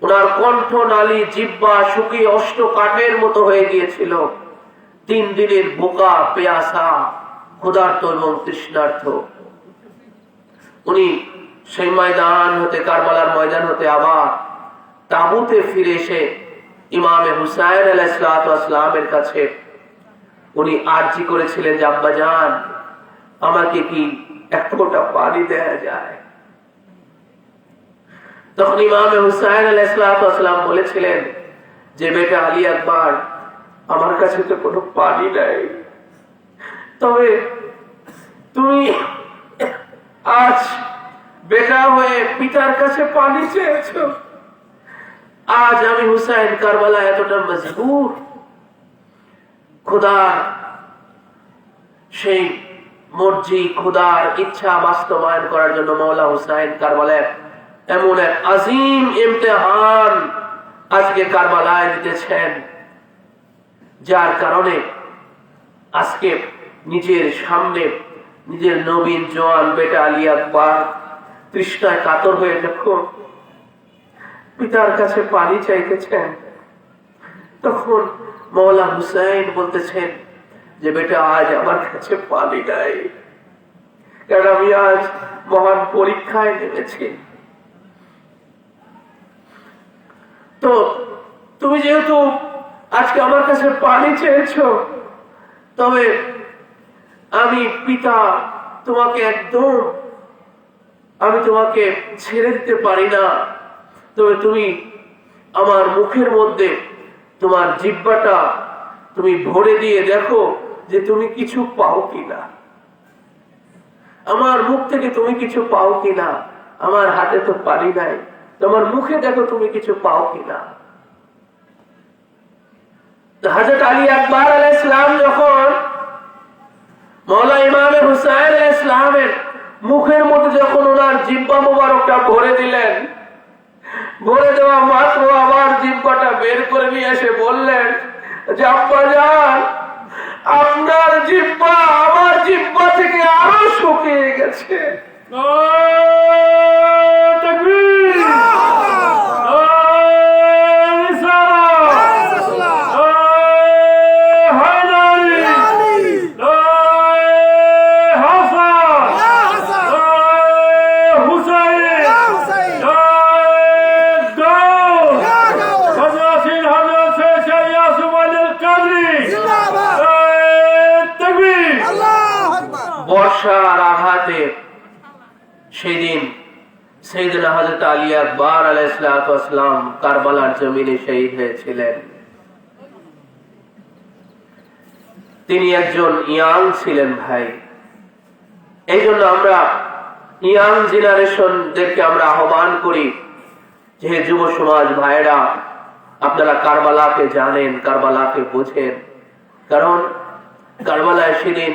ওনার কণ্ঠ নালী জিহ্বা শুকিয়ে ওষ্ঠ কাঠের মতো হয়ে গিয়েছিল, 3 দিনের বোকা পেয়াসা, ক্ষুধার্ত এবং তৃষ্ণার্থ, উনি সেই ময়দান হতে, কারবালার ময়দান হতে আবার তাবুতে ফিরে এসে ইমামে হুসাইন আলাইহিস সালামের কাছে উনি আরজি করেছিলেন যে, আব্বাজান, আমাকে কি এক ফোঁটা পানি দেয়া যায়? তখন ইমামে হুসাইন আলাইহিস সালাম বলেছিলেন যে, বেটা আলী আকবর, আমার কাছে তো কোনো পানি নাই, তবে তুমি আজ বেটা হয়ে পিতার কাছে পানি চেয়েছো। আজ আমি হুসাইন কারবালা এতটা মজবুর, খোদার সেই মর্জি, খোদার ইচ্ছা বাস্তবায়ন করার জন্য মওলা হুসাইন কারবালায় এমন এক আজিম ইমতিহান আজকে কারবালায় দিতেছেন, যার কারণে আজকে নিজের সামনে নিজের নবীন জওয়ান বেটা আলী আকবর তৃষ্ণায় কাতর হয়ে যখন পিতার কাছে পানি চাইতেছেন, তখন মওলা হুসাইন বলতেছেন যে, বেটা আজ আমার কাছে পানি নাই, কারণ আমি আজ মহান পরীক্ষায় নেমেছি। তো তুমি যেহেতু আজকে আমার কাছে পানি চেয়েছো, তবে আমি পিতা তোমাকে একদম, আমি তোমাকে ছেড়ে দিতে পারি না, তবে তুমি আমার মুখের মধ্যে তোমার জিহ্বাটা তুমি ভরে দিয়ে দেখো যে তুমি কিছু পাও কিনা, আমার মুখ থেকে তুমি কিছু পাও কিনা। আমার হাতে তো পানি নাই, তোমার মুখে দেখো তুমি কিছু পাও কিনা। হযরত আলী আকবর আলাইহিস সালাম যখন মওলা ইমামে হুসাইন আলাইহিস সালামের মুখের মধ্যে যখন ওনার জিহ্বা মোবারকটা ভরে দিলেন, ভরে দেওয়া মাত্র আমার জিহ্বাটা বের করে নিয়ে এসে বললেন যে, আব্বাজান, আপনার জিহ্বা আমার জিহ্বা থেকে আরো শুকিয়ে গেছে। বর্ষার আঘাতে সেই দিন সাইয়েদনা হযরত আলী আকবর আলাইহিসসালাম কারবালার জমিনে শহীদ হয়েছিলেন। তিনি একজন ইয়াং ছিলেন ভাই। এই জন্য আমরা ইয়াং জেনারেশনদেরকে আমরা আহ্বান করি যে যুব সমাজ ভাইরা, আপনারা কারবালাকে জানেন, কারবালাকে বোঝেন। কারণ কারবালায় সেদিন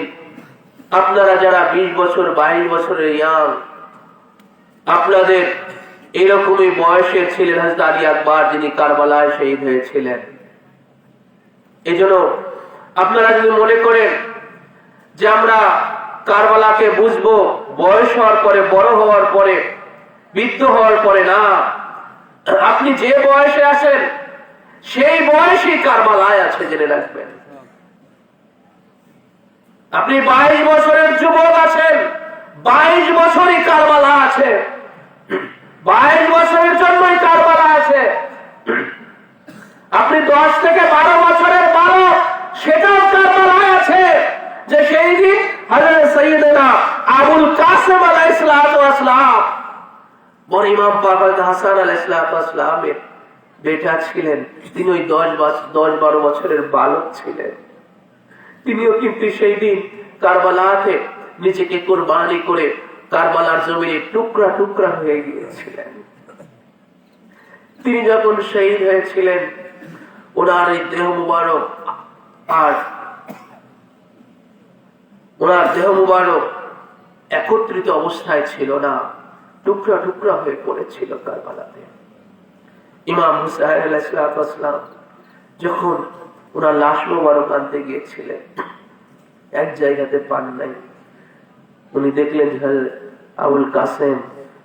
আপনারা যারা 20 বছর 22 বছরের ইয়াং, আপনাদের এরকমই বয়সের ছিলেন হযরত আলী আকবর, যিনি কারবালায় শহীদ হয়েছিলেন। এই জন্য আপনারা যদি মনে করেন যে আমরা কারবালাকে বুঝবো বয়স হওয়ার পরে, বড় হওয়ার পরে, বৃদ্ধ হওয়ার পরে, না, আপনি যে বয়সে আছেন সেই বয়সই কারবালায় আছে, জেনে রাখবেন। আপনি 22 বছরের যুবক আছেন, 22 বছরই কারবালা আছে, 22 বছরের জন্যই কারবালা আছে। আপনি 10 থেকে 12 বছরের বালক, সেটাও কারবালায় আছে, যে সেই দিন হযরত সাইয়েদনা আবুল কাসেম আলাইহিসসালাম বড় ইমাম পাক হযরত হাসান আলাইহিসসালামের বেটা ছিলেন। তিনি ওই 10-12 বছরের বালক ছিলেন। তিনিও কিন্তু সেই দিন কারবালাতে নিজেকে কুরবানি করে কারবালার জমিনে টুকরা টুকরা হয়ে গিয়েছিলেন। তিনি যখন শহীদ হয়েছিলেন, ওনার এই দেহ মুবারক আর ওনার দেহ মুবারক একত্রিত অবস্থায় ছিল না, টুকরা টুকরা হয়ে পড়েছিল কারবালাতে। ইমাম হুসাইন আলাইহিসসালাম যখন ওনার লাশ মুবারক আনতে গিয়েছিলেন, এক জায়গাতে পান নাই। উনি দেখলেন যে আবুল কাসেম,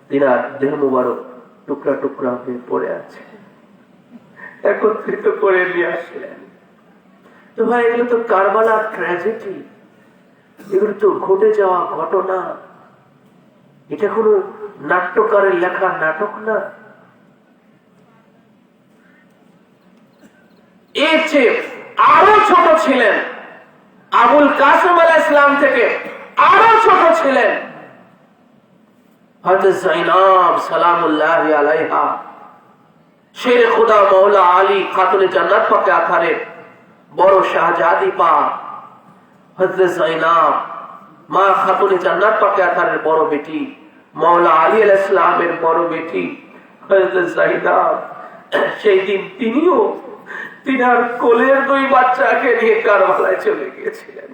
তিনার দেহ মুবারক টুকরা টুকরা হয়ে পড়ে আছে, একত্রিত করে নিয়ে আসলেন। তো ভাই, এগুলো তো কারবালার ট্র্যাজেডি, এগুলো তো ঘটে যাওয়া ঘটনা। এটা কোনো নাট্যকারের লেখা নাটক না। এর চেয়ে আরো ছোট ছিলেন আবুল কাসেম আলাইহিসসালাম থেকে, আরো ছোট ছিলেন হযরত যায়েনব সালামুল্লাহি আলাইহা, শের খুদা মাওলা আলী খাতুনে জান্নাত পাকে আথারের বড় শাহজাদি পাক হযরত যায়েনব, মা খাতুনে জান্নাত পাকে আথারের বড় বেটি, মাওলা আলী আলাইহিস সালামের বড় বেটি হযরত যায়েনব, সেই দিন তিনিও তিনার কোলের 2 বাচ্চাকে নিয়ে কারবালায় চলে গিয়েছিলেন।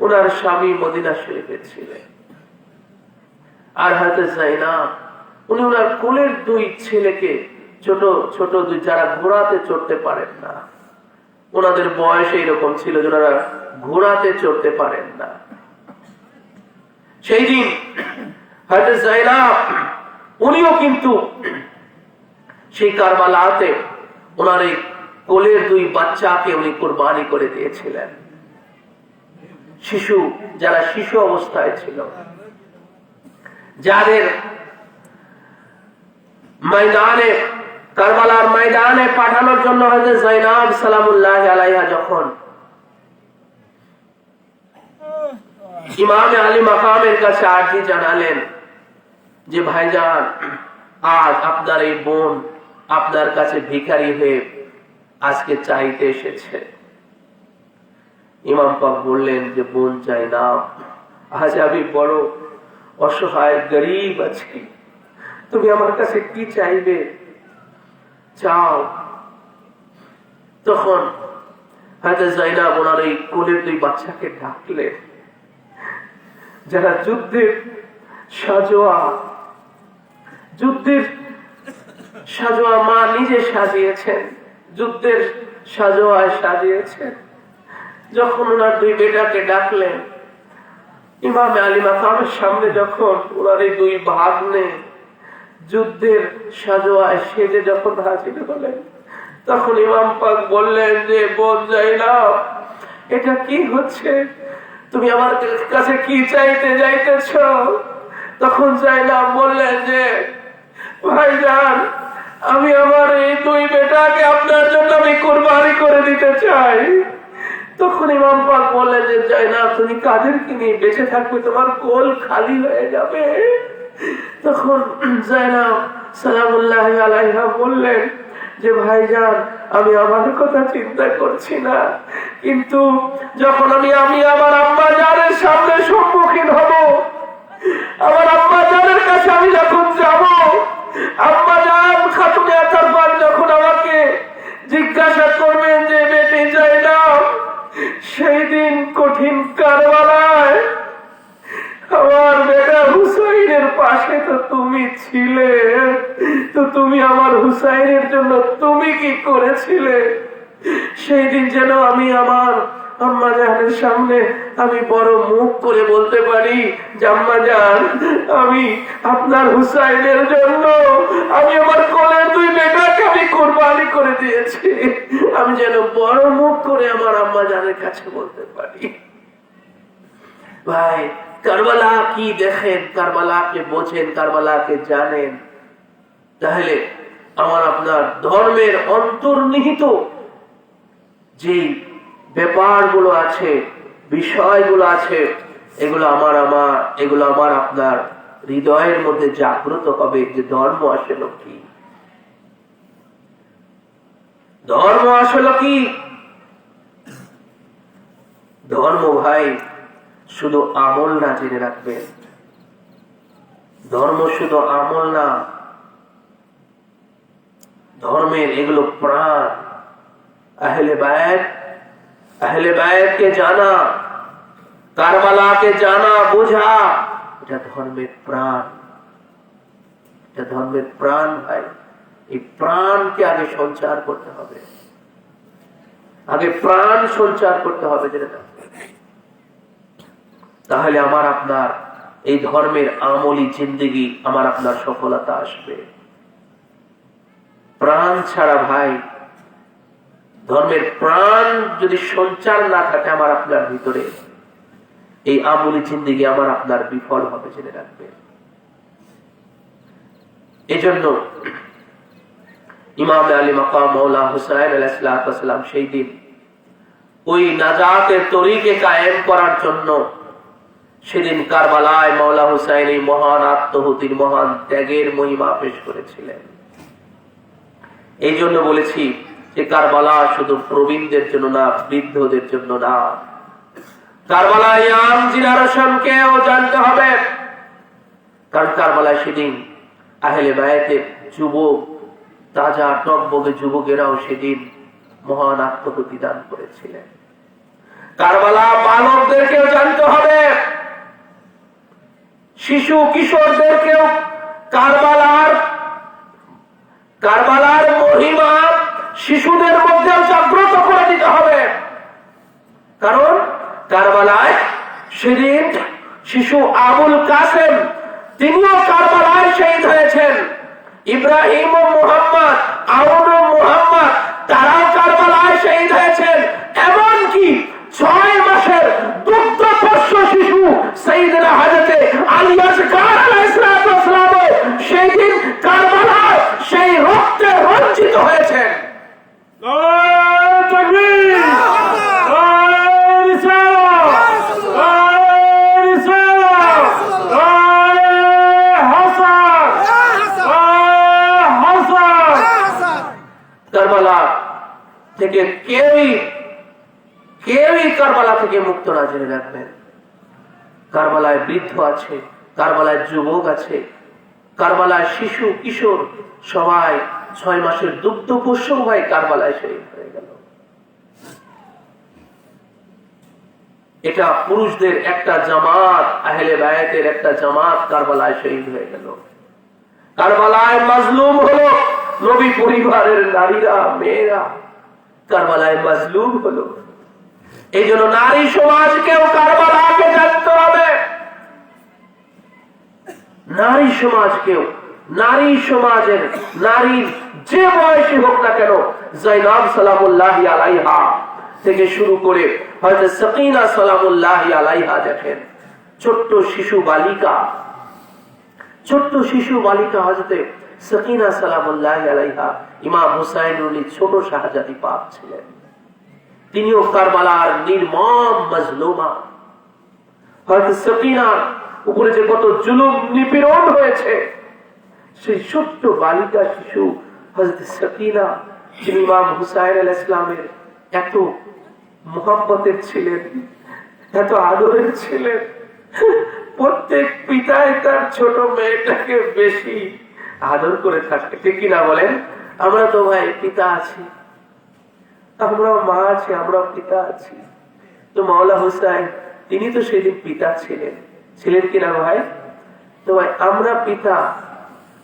ওনার স্বামী মদিনা শরীফে ছিলেন, আর হযরত যায়েনব উনি ওনার কোলের 2 ছেলেকে, ছোট ছোট 2, যারা ঘোড়াতে চড়তে পারেন না, ওনাদের বয়স এইরকম ছিল যে ওনারা ঘোড়াতে চড়তে পারেন না। সেই দিন হযরত যায়েনব উনিও কিন্তু সেই কারবালাতে ওনার এই কোলের 2 বাচ্চাকে উনি কুরবানি করে দিয়েছিলেন। শিশু, যারা শিশু অবস্থায় ছিল, যাদের ময়দানে, কারবালার ময়দানে পাঠানোর জন্য হযরত যায়েনব সালামুল্লাহি আলাইহা যখন ইমাম আলী মাকামের কাছে আরজি জানালেন যে ভাইজান, আজ আপনার এই বোন আপনার কাছে ভিখারি হয়ে আজকে চাইতে এসেছে। ইমাম পাক বললেন যে বোন যায়েনব, আজ আমি বড় অসহায় গরিব আছি, তুমি আমার কাছে কি চাইবে, চাও। তখন হযরত যায়েনব ওনার এই কোলের 2 বাচ্চাকে ডাকলেন, যারা যুদ্ধের সাজোয়া মা নিজে সাজিয়েছেন, যুদ্ধের সাজোয়ায় সাজিয়েছেন। যখন ওনার 2 বেটাকে ডাকলেন, ইমাম আলী মাকামের সামনে যখন ওনার এই 2 ভাগ্নে যুদ্ধের সাজোয়ায় সেজে যখন হাজির হলেন, তখন ইমাম পাক বললেন যে বোন যায়েনব, এটা কি হচ্ছে, তুমি আমার কাছে কি চাইতে যাইতেছ? তখন যায়েনব বললেন যে ভাইজান, আমি আমার এই 2 বেটাকে আপনার জন্য আমি কুরবানি করে দিতে চাই। তখন ইমাম পাক বললেন যে জায়নাব, তুমি কাদেরকে নিয়ে বেঁচে থাকবে? তোমার কোল খালি হয়ে যাবে। তখন জায়নাব সালামুল্লাহ আলাইহা বললেন যে ভাইজান, আমি আমার কথা চিন্তা করছি না, কিন্তু যখন আমি আমার আম্মা জানের সামনে সম্মুখীন হব, আমার আম্মা জানের কাছে আমি যখন যাব, আম্মা জান খাতুনে আতারবান যখন আমাকে জিজ্ঞাসা করবেন যে বেটি জায়নাব, সেই দিন কঠিন কারবালায় আমার বেটা হুসাইনের পাশে তো তুমি ছিলে, তো তুমি আমার হুসাইনের জন্য তুমি কি করেছিলে? সেই দিন যেন আমি আমার আম্মা জানের সামনে আমি বড় মুখ করে বলতে পারি যে আম্মা জান, আমি আপনার হুসাইনের জন্য আমি আমার কোলের দুই বেটাকে আমি কোরবানি করে দিয়েছি। আমি যেন বড় মুখ করে আমার আম্মা জানের কাছে বলতে পারি। ভাই, কারবালা কি দেখেন, কারবালাকে বোঝেন, কারবালাকে জানেন, তাহলে আমার আপনার ধর্মের অন্তর্নিহিত যে ব্যাপারগুলো আছে, বিষয়গুলো আছে, এগুলো আমার আপনার হৃদয়ের মধ্যে জাগ্রত হবে যে ধর্ম আসলে কি, ধর্ম আসলে কি। ধর্ম ভাই শুধু আমল না, জেনে রাখবেন, ধর্ম শুধু আমল না, ধর্মের এগুলো প্রাণ। আহলে বায়াতকে জানা, কারবালাকে জানা, বোঝা, এটা ধর্মের প্রাণ, এটা ধর্মের প্রাণ ভাই। এই প্রাণকে আগে সঞ্চার করতে হবে, আগে প্রাণ সঞ্চার করতে হবে, যেটা তাহলে আমার আপনার এই ধর্মের আমলি জিন্দেগি, আমার আপনার সফলতা আসবে। প্রাণ ছাড়া ভাই, ধর্মের প্রাণ যদি সঞ্চার না থাকে আমার আপনার ভিতরে, এই আমলি জিন্দেগি আমার আপনার বিফল হবে, জেনে রাখবে। এই জন্য ইমাম আলী মাকাম মৌলা হুসাইন আলাইহিস সালাম সেই দিন ওই নাজাতের তরিকে কায়েম করার জন্য সেদিন কারবালায় মৌলা হুসাইন এই মহান আত্মহুতির, মহান ত্যাগের মহিমা পেশ করেছিলেন। এই জন্য বলেছি যে কারবালা শুধু প্রবীণদের জন্য না, বৃদ্ধদের জন্য না, কারবালায় ইয়াং জেনারেশনকেও জানতে হবে। কারণ কারবালায় সেদিন আহলে বায়াতের যুবক, তাজা টকবগে যুবকেরাও সেদিন মহান আত্মহুতি দান করেছিলেন। কারবালা বালকদেরকেও জানতে হবে, শিশু কিশোরদেরকেও কারবালার মহিমা শিশুদের মধ্যেও জাগ্রত করে দিতে হবে। কারণ কারবালায় সেদিন শিশু আবুল কাসেম, তিনিও কারবালায় শহীদ হয়েছেন। ইব্রাহিম ও মুহাম্মদ, আউন ও মুহাম্মদ, তারাও কারবালায় শহীদ হয়েছেন। এমনকি 6 মাসের দুগ্ধপোষ্য শিশু সাইয়েদনা হযরতে আলী আসগার আলাইহিস সালাম সেই দিন কারবালায় সেই রক্তে রঞ্জিত হয়েছেন। নারায়ে তাকবীর, নারায়ে রিসালাত, নারায়ে রিসালাত, নারায়ে হাসান, নারায়ে হাসান। কারবালা থেকে কেউই কারবালা থেকে মুক্ত না, জেনে রাখবেন। কারবালায় বৃদ্ধ আছে, কারবালায় যুবক আছে, কারবালায় শিশু কিশোর, সবাই 6 মাসের দুগ্ধপোষ্য ভাই কারবালায় শহীদ হয়ে গেল। এটা পুরুষদের একটা জামাত, আহলে বায়াতের একটা জামাত কারবালায় শহীদ হয়ে গেল। কারবালায় মাজলুম হলো নবী পরিবারের নারীরা, মেয়েরা কারবালায় মাজলুম হলো। এই জন্য নারী সমাজকেও কারবালাকে জানতে হবে। নারী সমাজকেও, নারী সমাজের নারীর যে বয়সী হোক না কেন, জাইনাব সালামুল্লাহি আলাইহা থেকে শুরু করে হযরত সাকিনা সালামুল্লাহি আলাইহা, দেখেন ছোট্ট শিশু বালিকা হযরত সাকিনা সালামুল্লাহি আলাইহা, ইমাম হুসাইন ছোট শাহজাদি পাক ছিলেন। তিনিও কারবালার নির্মম মাজলুমা। হযরত সকিনার উপরে যে কত জুলুম নিপীড়ন হয়েছে, সেই ছোট্ট বালিকা শিশু হযরত সকিনা, যিনি ইমাম হুসাইন আলাইহিস সালামের এত মুহাব্বতের ছিলেন, এত আদরের ছিলেন। প্রত্যেক পিতাই তার ছোট মেয়েটাকে বেশি আদর করে থাকে, ঠিক কিনা বলেন? আমরা তো ভাই পিতা আছি, আমরাও মা আছি, আমরাও পিতা আছি। তো মাওলা হুসাইন তিনি তো সেদিন পিতা ছিলেন, ছিলেন কিনা ভাই? তো ভাই আমরা পিতা,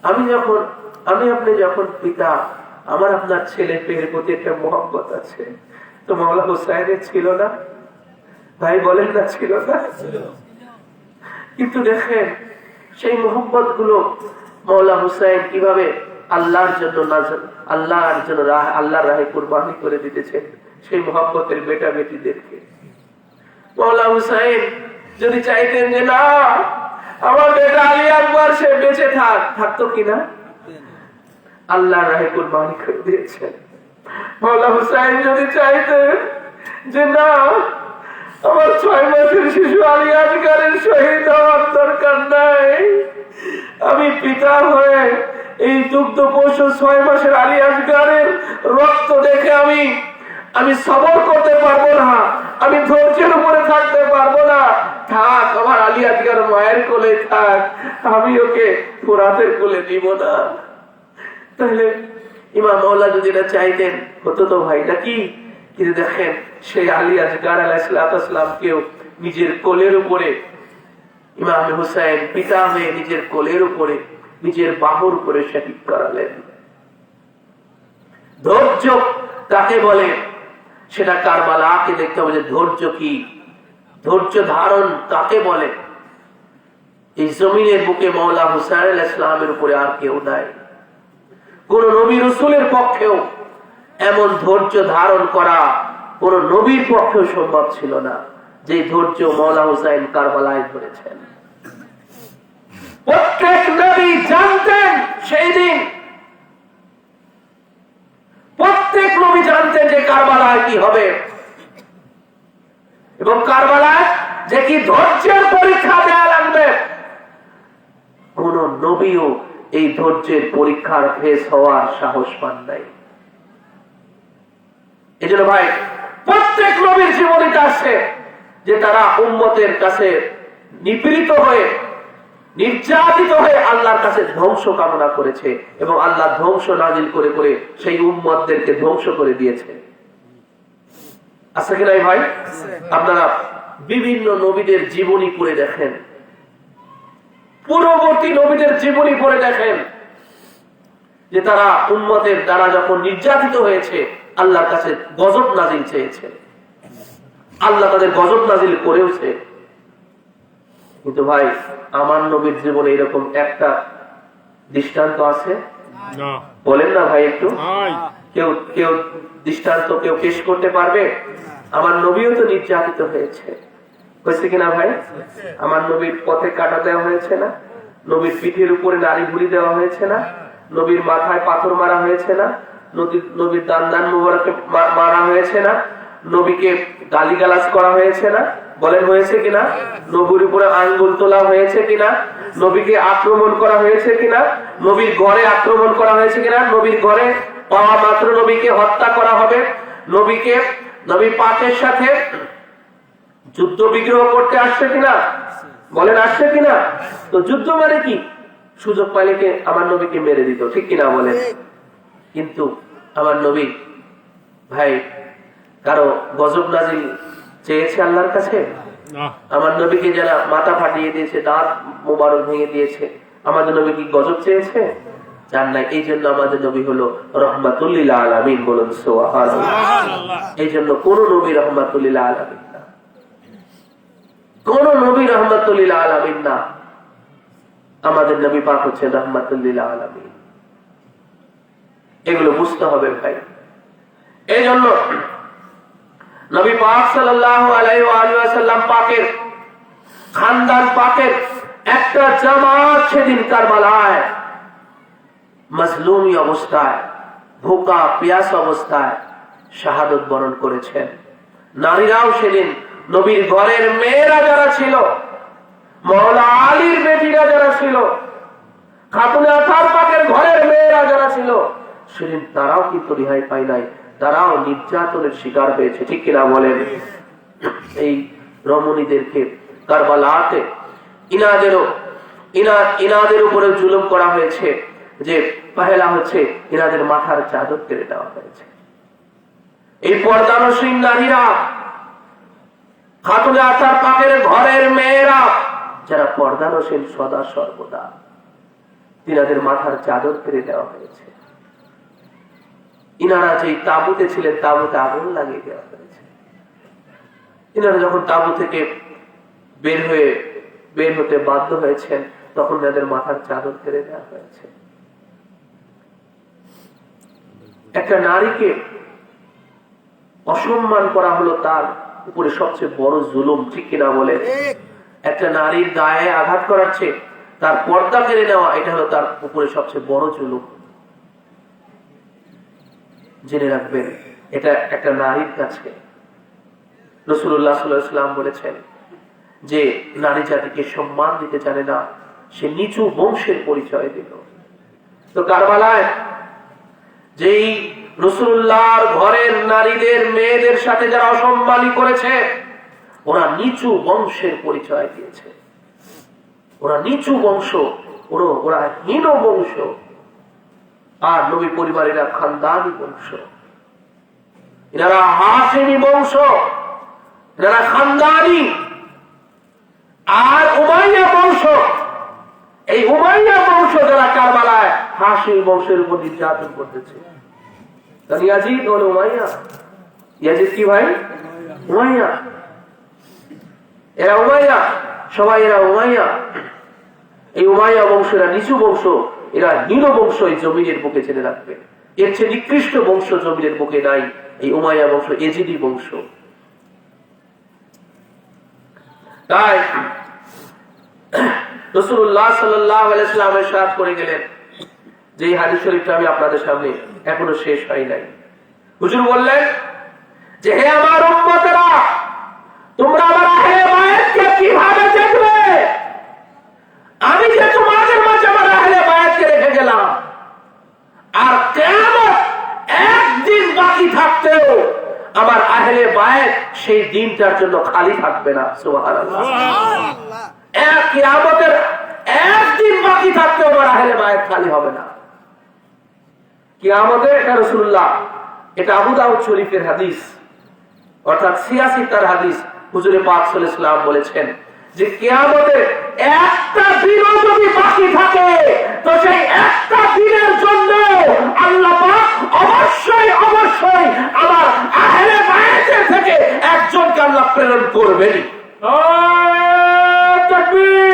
আমি আপনি যখন পিতা, আমার আপনার ছেলে পেয়ের প্রতি একটা মহব্বত আছে, তো মাওলা হুসাইনের ছিল না? ভাই বলেন না, ছিল না? কিন্তু দেখেন সেই মোহাম্মত গুলো মাওলা হুসাইন কিভাবে আল্লাহর জন্য আল্লাহর রাহে কুরবানি করে দিতেছেন সেই মোহাম্মতের বেটা বেটিদেরকে। মাওলা হুসাইন যদি চাইতেন যে না আমার বেটা আলী আকবর সে বেঁচে থাকতো কিনা, আল্লাহর রাহে কুরবানি করে দিয়েছেন। মাওলা হুসাইন যদি চাইতেন যে না আমার 6 মাসের শিশু আলী আসগরের শহীদ হওয়ার দরকার নাই, আমি পিতা হয়ে এই দুগ্ধ পশু 6 মাসের আলী আসগরের রক্ত দেখে আমি সবর করতে পারবো না, আমি ধৈর্যের উপরে থাকতে পারবো না, থাক আমার আলী আসগর মায়ের কোলে থাক, আমি ওকে ফোরাতের কোলে দিব না। তাহলে ইমাম মাওলা যদি এটা চাইতেন হতো তো ভাই নাকি? কিন্তু দেখেন সেই আলী আসগর আলাইহিস সালামকেও নিজের কোলের উপরে ইমাম হুসাইন পিতা হয়ে নিজের কোলের উপরে নিজের বাহুর উপরে শহীদ করালেন। ধৈর্য কাকে বলে সেটা কারবালাকে দেখতে হবে যে ধৈর্য কি, ধৈর্য ধারণ কাকে বলে। এই জমিনের বুকে মাওলা হুসাইন আলাইহিস সালামের উপরে আর কেউ নাই। কোন নবী রাসূলের পক্ষেও এমন ধৈর্য ধারণ করা কোন নবীর পক্ষেও সম্ভব ছিল না, যে ধৈর্য মাওলা হুসাইন কারবালায় ধরেছেন। প্রত্যেক নবী জানতেন সেই দিন, প্রত্যেক নবী জানতেন যে কারবালায় কি হবে এবং কারবালায় যে কি ধৈর্যের পরীক্ষা দেওয়া লাগবে। কোন নবীও এই ধৈর্যের পরীক্ষার ফেস হওয়ার সাহস পান নাই। এই জন্য ভাই প্রত্যেক নবীর জীবনীতে আসছে যে তারা উম্মতের কাছে নিপীড়িত হয়ে নির্যাতিত হয়ে আল্লাহর কাছে ধ্বংস কামনা করেছে এবং আল্লাহ ধ্বংস নাজিল করে করে সেই উম্মতদেরকে ধ্বংস করে দিয়েছে। আছে কি নাই ভাই? আপনারা বিভিন্ন নবীদের জীবনী পড়ে দেখেন, পূর্ববর্তী নবীদের জীবনী পড়ে দেখেন যে তারা উম্মতের দ্বারা যখন নির্যাতিত হয়েছে আল্লাহর কাছে গজব নাজিল চেয়েছে, আল্লাহ তাদের গজব নাজিল করেওছে। কিন্তু ভাই আমার নবীর জীবনে এরকম একটা দৃষ্টান্ত আছে? বলেন না ভাই একটু, কেউ দৃষ্টান্ত কেউ পেশ করতে পারবে? আমার নবীও তো নির্যাতিত হয়েছে, হয়েছে কিনা ভাই? আমার নবীর পথে কাটা দেওয়া হয়েছে না? নবীর পিঠের উপরে নারী ভুলি দেওয়া হয়েছে না? নবীর মাথায় পাথর মারা হয়েছে না? নবীর দান মুবারকে মারা হয়েছে না? নবীকে গালিগালাজ করা হয়েছে না? বলেন হয়েছে কিনা? নবীর উপরে আঙ্গুল তোলা হয়েছে কিনা? নবীকে আক্রমণ করা হয়েছে কিনা? নবীর ঘরে আক্রমণ করা হয়েছে কিনা? নবীর ঘরে পাওয়া মাত্র নবীকে হত্যা করা হবে, নবী পাকের সাথে যুদ্ধ বিগ্রহ করতে আসছে কিনা? বলেন আসছে কিনা? তো যুদ্ধ মানে কি? সুযোগ পাইলে আমার নবীকে মেরে দিত, ঠিক কিনা বলেন? কিন্তু আমার নবী ভাই কারো গজব নাজিল চেয়েছে আল্লাহর কাছে? আমার নবীকে যারা মাথা ফাটিয়ে দিয়েছে, দাঁত মোবারক ভেঙে দিয়েছে, আমাদের নবী কি গজব চেয়েছে? জান নাই। এই জন্য আমাদের নবী হলো রহমাতুল লিল আলামিন। বলুন সুবহানাল্লাহ। এই জন্য কোন নবী রহমাতুল লিল আলামিন না, কোন নবী রহমাতুল লিল আলামিন না, আমাদের নবী পাক হচ্ছে রহমাতুল লিল আলামিন। এগুলো বুঝতে হবে ভাই। এই জন্য নবী পাক সাল্লাল্লাহু আলাইহি ওয়া সাল্লাম পাকের খানদান পাকের একটা জামাত সেদিন কারবালায় মাজলুমি অবস্থায়, ভোকা পিয়াস অবস্থায় শাহাদত বরণ করেছেন। নারীরাও সেদিন নবীর ঘরের মেয়েরা যারা ছিল, মওলা আলীর বেটিরা যারা ছিল, খাতুনে আতার পাকের ঘরের মেয়েরা যারা ছিল, সেদিন তারাও কিন্তু রেহাই পায় নাই, তারাও নির্যাতনের শিকার হয়েছে। ঠিক কিনা বলেন? এই রমণীদেরকে কারবালাতে ইনাদের উপরে জুলুম করা হয়েছে। যে পহেলা হচ্ছে ইনাদের মাথার চাদর কেড়ে দেওয়া হয়েছে। এই পর্দানসীন নারীরা, খাতুনে আতার পাকের ঘরের মেয়েরা যারা পর্দানসীন সদা সর্বদা, তিনাদের মাথার চাদর কেড়ে দেওয়া হয়েছে। ইনারা যে তাঁবুতে ছিলেন, তাঁবুতে আগুন লাগিয়ে দেওয়া হয়েছে। ইনারা যখন তাঁবু থেকে বের হতে বাধ্য হয়েছেন, তখন তাদের মাথার চাদর কেড়ে দেওয়া হয়েছে। একটা নারীকে অসম্মান করা হলো তার উপরে সবচেয়ে বড় জুলুম। ঠিক কিনা বলে? একটা নারীর গায়ে আঘাত করাচ্ছে, তার পর্দা কেড়ে নেওয়া, এটা হলো তার উপরে সবচেয়ে বড় জুলুম। জেনে রাখবেন, এটা একটা নারীর কাছে রাসূলুল্লাহ সাল্লাল্লাহু আলাইহি ওয়াসাল্লাম বলেছেন যে নারী জাতিকে সম্মান দিতে জানে না, সে নিচু বংশের পরিচয় দিল। তো কারবালায় যেই রাসূলুল্লাহর ঘরের নারীদের মেয়েদের সাথে যারা অসম্মানী করেছে, ওরা নিচু বংশের পরিচয় দিয়েছে। ওরা নিচু বংশ, ওরা হীন বংশ। আর নবী পরিবারেরা খানদানি বংশ, এনারা হাশিমি বংশ, এনারা খানদানি। আর উমাইয়া বংশ, এই উমাইয়া বংশ যারা কারবালায় হাশিমি বংশের উপর নির্যাতন করতেছে। ইয়াজিদ হলো উমাইয়া। ইয়াজিদ কি ভাই? উমাইয়া। এরা উমাইয়া, সবাই এরা উমাইয়া। এই উমাইয়া বংশেরা নিচু বংশ, এরা হীন বংশ। এই জমিনের বুকে জেনে রাখবে, এর চেয়ে নিকৃষ্ট বংশ জমিনের বুকে নাই। এই উমাইয়া বংশ এজিদি বংশ। তাই রাসূলুল্লাহ সাল্লাল্লাহু আলাইহি ওয়াসাল্লাম ইরশাদ করে গেলেন, যে হাদিস শরীফটা আমি আপনাদের সামনে এখনো শেষ হয় নাই। হুজুর বললেন যে, হে আমার উম্মতেরা, তোমরা আমার আহলে বায়াতকে কিভাবে দেখবে? আমি যে তোমাদের মাঝে আমার আহলে বায়াতকে রেখে গেলাম, আর কিয়ামত একদিন বাকি থাকতেও আমার আহলে বায়াত সেই দিনটার জন্য খালি থাকবে না। সুবহানাল্লাহ। কিয়ামতের একদিন বাকি থাকতেও আমার আহলে বায়াত খালি হবে না। কিয়ামতের, এটা রাসূলুল্লাহ, এটা আবু দাউদ শরীফের হাদিস, অর্থাৎ 86 তার হাদিস। হুজুরে পাক সাল্লাল্লাহু আলাইহি ওয়াসাল্লাম বলেছেন যে কিয়ামতের একটা দিনও যদি বাকি থাকে, তো সেই একটা দিনের জন্য আল্লাহ পাক অবশ্যই আমার আহলে বায়াতের থেকে একজনকে আল্লাহ প্রেরণ করবেন। তাকবীর,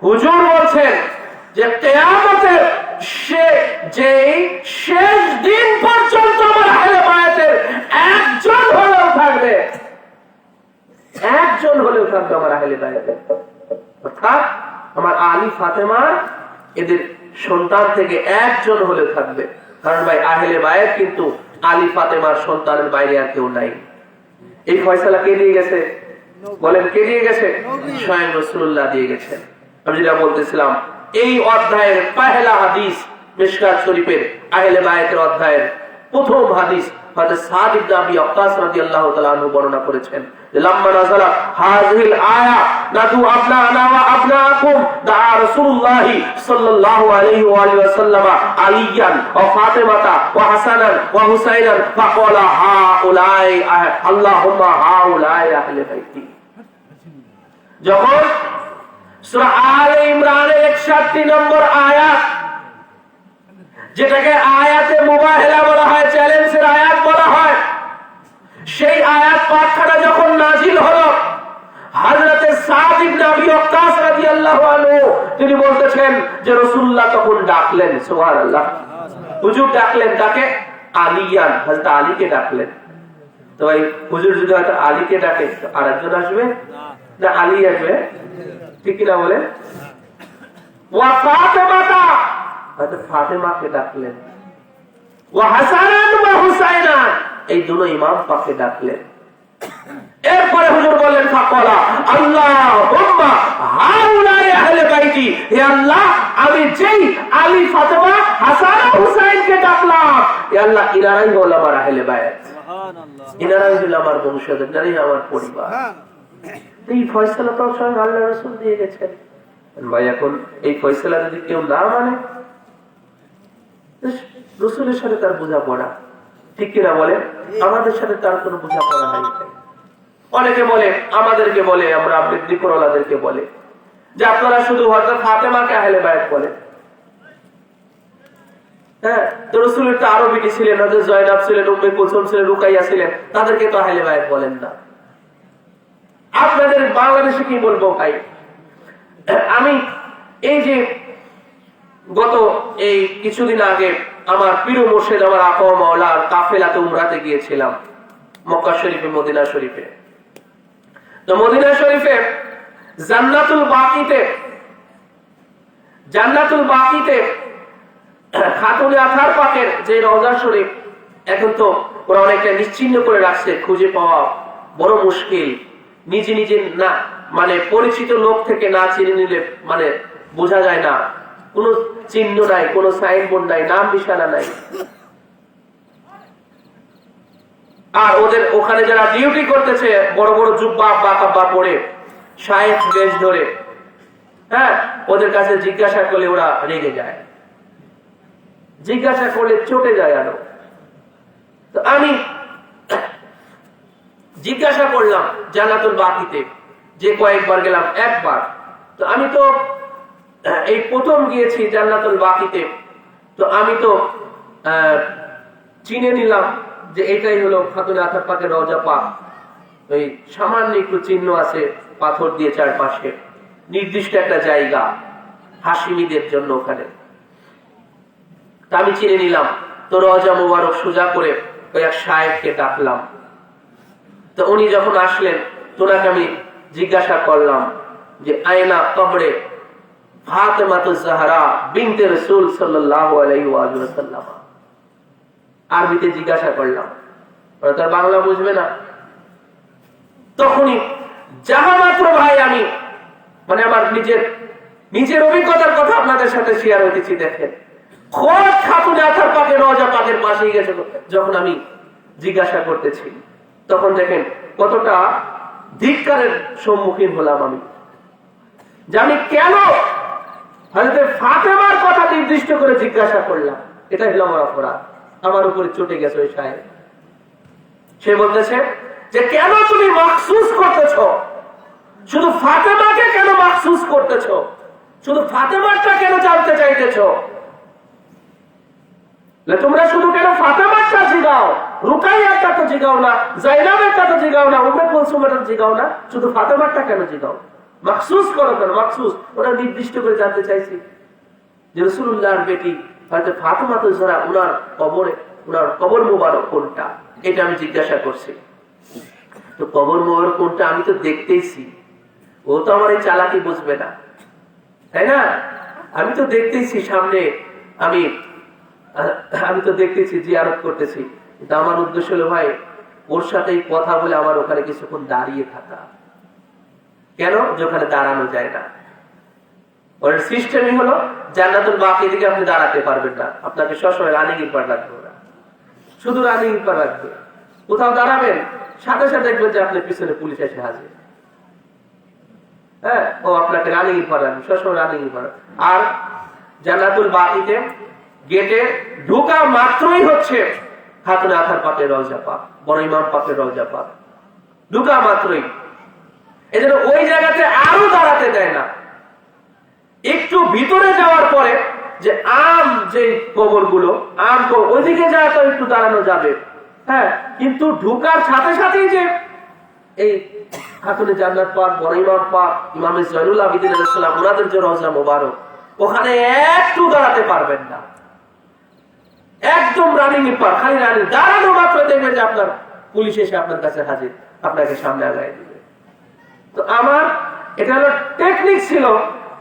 হুজুর বলছেন যে কিয়ামতের শেষ দিন পর্যন্ত আমার আহলে বায়াতের একজন হলেও থাকবে, একজন হলেও থাকবে আমার আহলে বায়াতের। অর্থাৎ আমার আলী ফাতেমা এদের সন্তান থেকে একজন হলেও থাকবে। কারণ ভাই আহলে বায়াত কিন্তু আলী ফাতেমার সন্তানের বাইরে আর কেউ নাই। এই ফয়সালা কে দিয়ে গেছে? বলেন, কে দিয়ে গেছে? স্বয়ং রাসূলুল্লাহ দিয়ে গেছেন। আমি যেটা বলতেছিলাম, এই অধ্যায়ের পহেলা হাদিস মিশকাত শরীফের আহলে বায়াতের অধ্যায়ের প্রথম হাদিস হযরত সাদ ইবনে আবি ওয়াক্কাস রাদিয়াল্লাহু তাআলা আনহু বর্ণনা করেছেন যে লাম্মা নাযালা হাযিহিল আয়া নাদু আবনানা ওয়া আবনাকুম দা রাসূলুল্লাহ সাল্লাল্লাহু আলাইহি ওয়া আলিহি ওয়াসাল্লাম আলিয়ান ওয়া ফাতিমাতা ওয়া হাসানান ওয়া হুসাইনান ফাকালা হাউলাই আল্লাহুম্মা হাউলাই আহলে বাইতি। যখন সূরা আলে ইমরানের 61 নম্বর আয়াত, যেটাকে আয়াতে মুবাহিলা বলা হয়, চ্যালেঞ্জের আয়াত বলা হয়, সেই আয়াত পাঠখানা যখন নাজিল হলো, হযরতে সাদ ইবনে আবি ওয়াক্কাস রাদিয়াল্লাহু আনহু তিনি বলতেছেন যে রাসূলুল্লাহ তখন ডাকলেন, সুবহানাল্লাহ, হুজুর ডাকলেন তাকে আলিয়ান, হযরত আলীকে ডাকলেন। তো ভাই হুজুর যদি হয়তো আলীকে ডাকে আর একজন আসবে না, আলী আসবে, ঠিক কিনা বলে? ওয়া ফাতেমাতা, হযরত ফাতেমাকে ডাকলেন। ওয়া হাসানান ওয়া হুসাইনান, এই দুটো ইমাম পাকে ডাকলেন। এরপরে হুজুর বললেন ফাকালা আল্লাহুম্মা হাউলাই আহলে বাইতি, হে আল্লাহ আমি যেই আলী ফাতেমা হাসান হুসাইনকে ডাকলাম, হে আল্লাহ ইনারাই হলো আমার আহলে বাইত, সুবহানাল্লাহ, ইনারাই হলো আমার বংশধর, ইনারাই আমার পরিবার। এই ফয়সালা তো স্বয়ং আল্লাহ রাসূল দিয়ে গেছেন। ভাই এখন এই ফয়সালা যদি কেউ না মানে, রাসূলের সাথে তার বোঝাপড়া, ঠিক কিনা বলে? আমাদের সাথে তার কোনো বোঝাপড়া নাই। অনেকে বলে, আমাদেরকে বলে, আমরা বৃদ্ধি করলাদেরকে বলে যে আপনারা শুধু হযরত ফাতেমাকে আহলে বায়াত বলেন। হ্যাঁ, তো রাসূলের তো আরো বিটি ছিলেন, হযরত জয়নাব ছিলেন, উম্মে কুলসুম ছিলেন, রুকাইয়া ছিলেন, তাদেরকে তো আহলে বায়াত বলেন না। আপনাদের বাংলাদেশে কি বলবো ভাই? আমি এই যে গত এই কিছুদিন আগে আমার প্রিয় মুর্শিদ আমার আকা মাওলার কাফেলাতে উমরাতে গিয়েছিলাম, মক্কা শরীফে, মদিনা শরীফে। তো মদিনা শরীফে জান্নাতুল বাকিতে খাতুনে আথার পাকের যে রওজা শরীফ, এখন তো ওরা অনেকটা নিশ্চিহ্ন করে রাখছে, খুঁজে পাওয়া বড় মুশকিল। নিজে নিজে না মানে পরিচিত লোক থেকে না চিনে নিলে মানে বোঝা যায় না, কোনো চিহ্ন নাই, কোনো সাইনবোর্ড নাই, নাম নিশানা নাই। আর ওদের ওখানে যারা ডিউটি করতেছে বড় বড় জুব্বা বা কাব্বা পরে, শায়েখ বেশ ধরে, হ্যাঁ, ওদের কাছে জিজ্ঞাসা করলে ওরা রেগে যায়, জিজ্ঞাসা করলে চটে যায় আরো। তো আমি জিজ্ঞাসা করলাম জান্নাতুল বাকিতে, যে কয়েকবার গেলাম, একবার। তো আমি তো এই প্রথম গিয়েছি জান্নাতুল বাকিতে, তো আমি তো চিনে নিলাম যে এটাই হলো খাতুনে আথার পাকের রওজা পাক। ওই সামান্য একটু চিহ্ন আছে পাথর দিয়ে চারপাশে, নির্দিষ্ট একটা জায়গা হাশিমিদের জন্য ওখানে। তা আমি চিনে নিলাম। তো রওজা মুবারক সোজা করে ওই এক শায়েখকে ডাকলাম। তো উনি যখন আসলেন, তোনাকে আমি জিজ্ঞাসা করলাম যে আয়না কবরে ফাতেমাতুজ জাহরা বিনতে রাসূল সাল্লাল্লাহু আলাইহি ওয়াসাল্লাম। আরবিতে জিজ্ঞাসা করলাম, ওরা তার বাংলা বুঝবে না। তখনই যাহা মাত্র ভাই আমি মানে আমার নিজের অভিজ্ঞতার কথা আপনাদের সাথে শেয়ার হইতেছি। দেখেন, খোদ খাতুনে আথার পাকের রওজা পাকের পাশেই গেছে যখন আমি জিজ্ঞাসা করতেছি, তখন দেখেন কতটা ধিক্কারের সম্মুখীন হলাম আমি, যে আমি কেন হযরত ফাতেমার কথা নির্দিষ্ট করে জিজ্ঞাসা করলাম। এটা হলো আমার অপরাধ, আমার উপরে চটে গেছে ওই সাহেব। সে বলতেছে যে কেন তুমি মাখসুস করতেছ, শুধু ফাতেমাকে কেন মাখসুস করতেছ, শুধু ফাতেমারটা কেন জানতে চাইতেছ? তোমরা শুধু কেন ফাতেমারটা জিগাও, রুকাইয়ারটা তো জিগাও না, জাইনাবেরটা তো জিগাও না, উম্মে কুলসুমেরটা জিগাও না, শুধু ফাতেমারটা কেন জিগাও? মাখসুস করো কেন? মাখসুস ওরা নির্দিষ্ট করে জানতে চাইছি যে রাসূলুল্লাহর বেটি হয়তো ফাতেমাতুজ জাহরা, উনার কবর মোবারক কোনটা, এটা আমি জিজ্ঞাসা করছি। তো কবর মোবারক কোনটা আমি তো দেখতেইছি, ও তো আমার এই চালাকি বুঝবে না, তাই না? আমি তো দেখতেইছি সামনে, আমি তো দেখতেছি জিয়ারত করতেছি, কিন্তু আমার উদ্দেশ্য হলো ভাই ওর সাথে কথা বলে আমার ওখানে কিছুক্ষণ দাঁড়িয়ে থাকা। কেন? যে ওখানে দাঁড়ানো যায় না। ওর সিস্টেমই হলো জান্নাতুল বাকি দিকে আপনি দাঁড়াতে পারবেন না, আপনাকে সবসময় রানিং ইপার রাখবে, ওরা শুধু রানিং ইপার রাখবে। কোথাও দাঁড়াবেন, সাথে সাথে দেখবেন যে আপনার পিছনে পুলিশ এসে হাজির। হ্যাঁ, ও আপনাকে রানিং ইপার রাখবে, সবসময় রানিং ইপার। আর জান্নাতুল বাকিতে গেটে ঢোকা মাত্রই হচ্ছে খাতুনে আথার পাকের রওজা পাক, বড় ইমাম পাকের রওজা পাক, ঢোকা মাত্রই। এজন্য ওই জায়গাতে আরো দাঁড়াতে দেয় না। একটু ভিতরে যাওয়ার পরে যে যে কবরগুলো ওইদিকে যাওয়া তো একটু দাঁড়ানো যাবে, হ্যাঁ, কিন্তু ঢোকার সাথে সাথেই যে এই খাতুনে জান্নাত পাক, বড় ইমাম পাক, ইমাম জয়নুল আবেদিন আলাইহিস সালাম, ওনাদের যে রওজা মোবারক, ওখানে একটু দাঁড়াতে পারবেন না, একদম রানিং পার, খালি রানিং, দাঁড়ানো মাত্র দেখবেন যে আপনার পুলিশ এসে আপনার কাছে হাজির, আপনাকে সামনে আগায় দিবে। তো আমার এটা হলো টেকনিক ছিল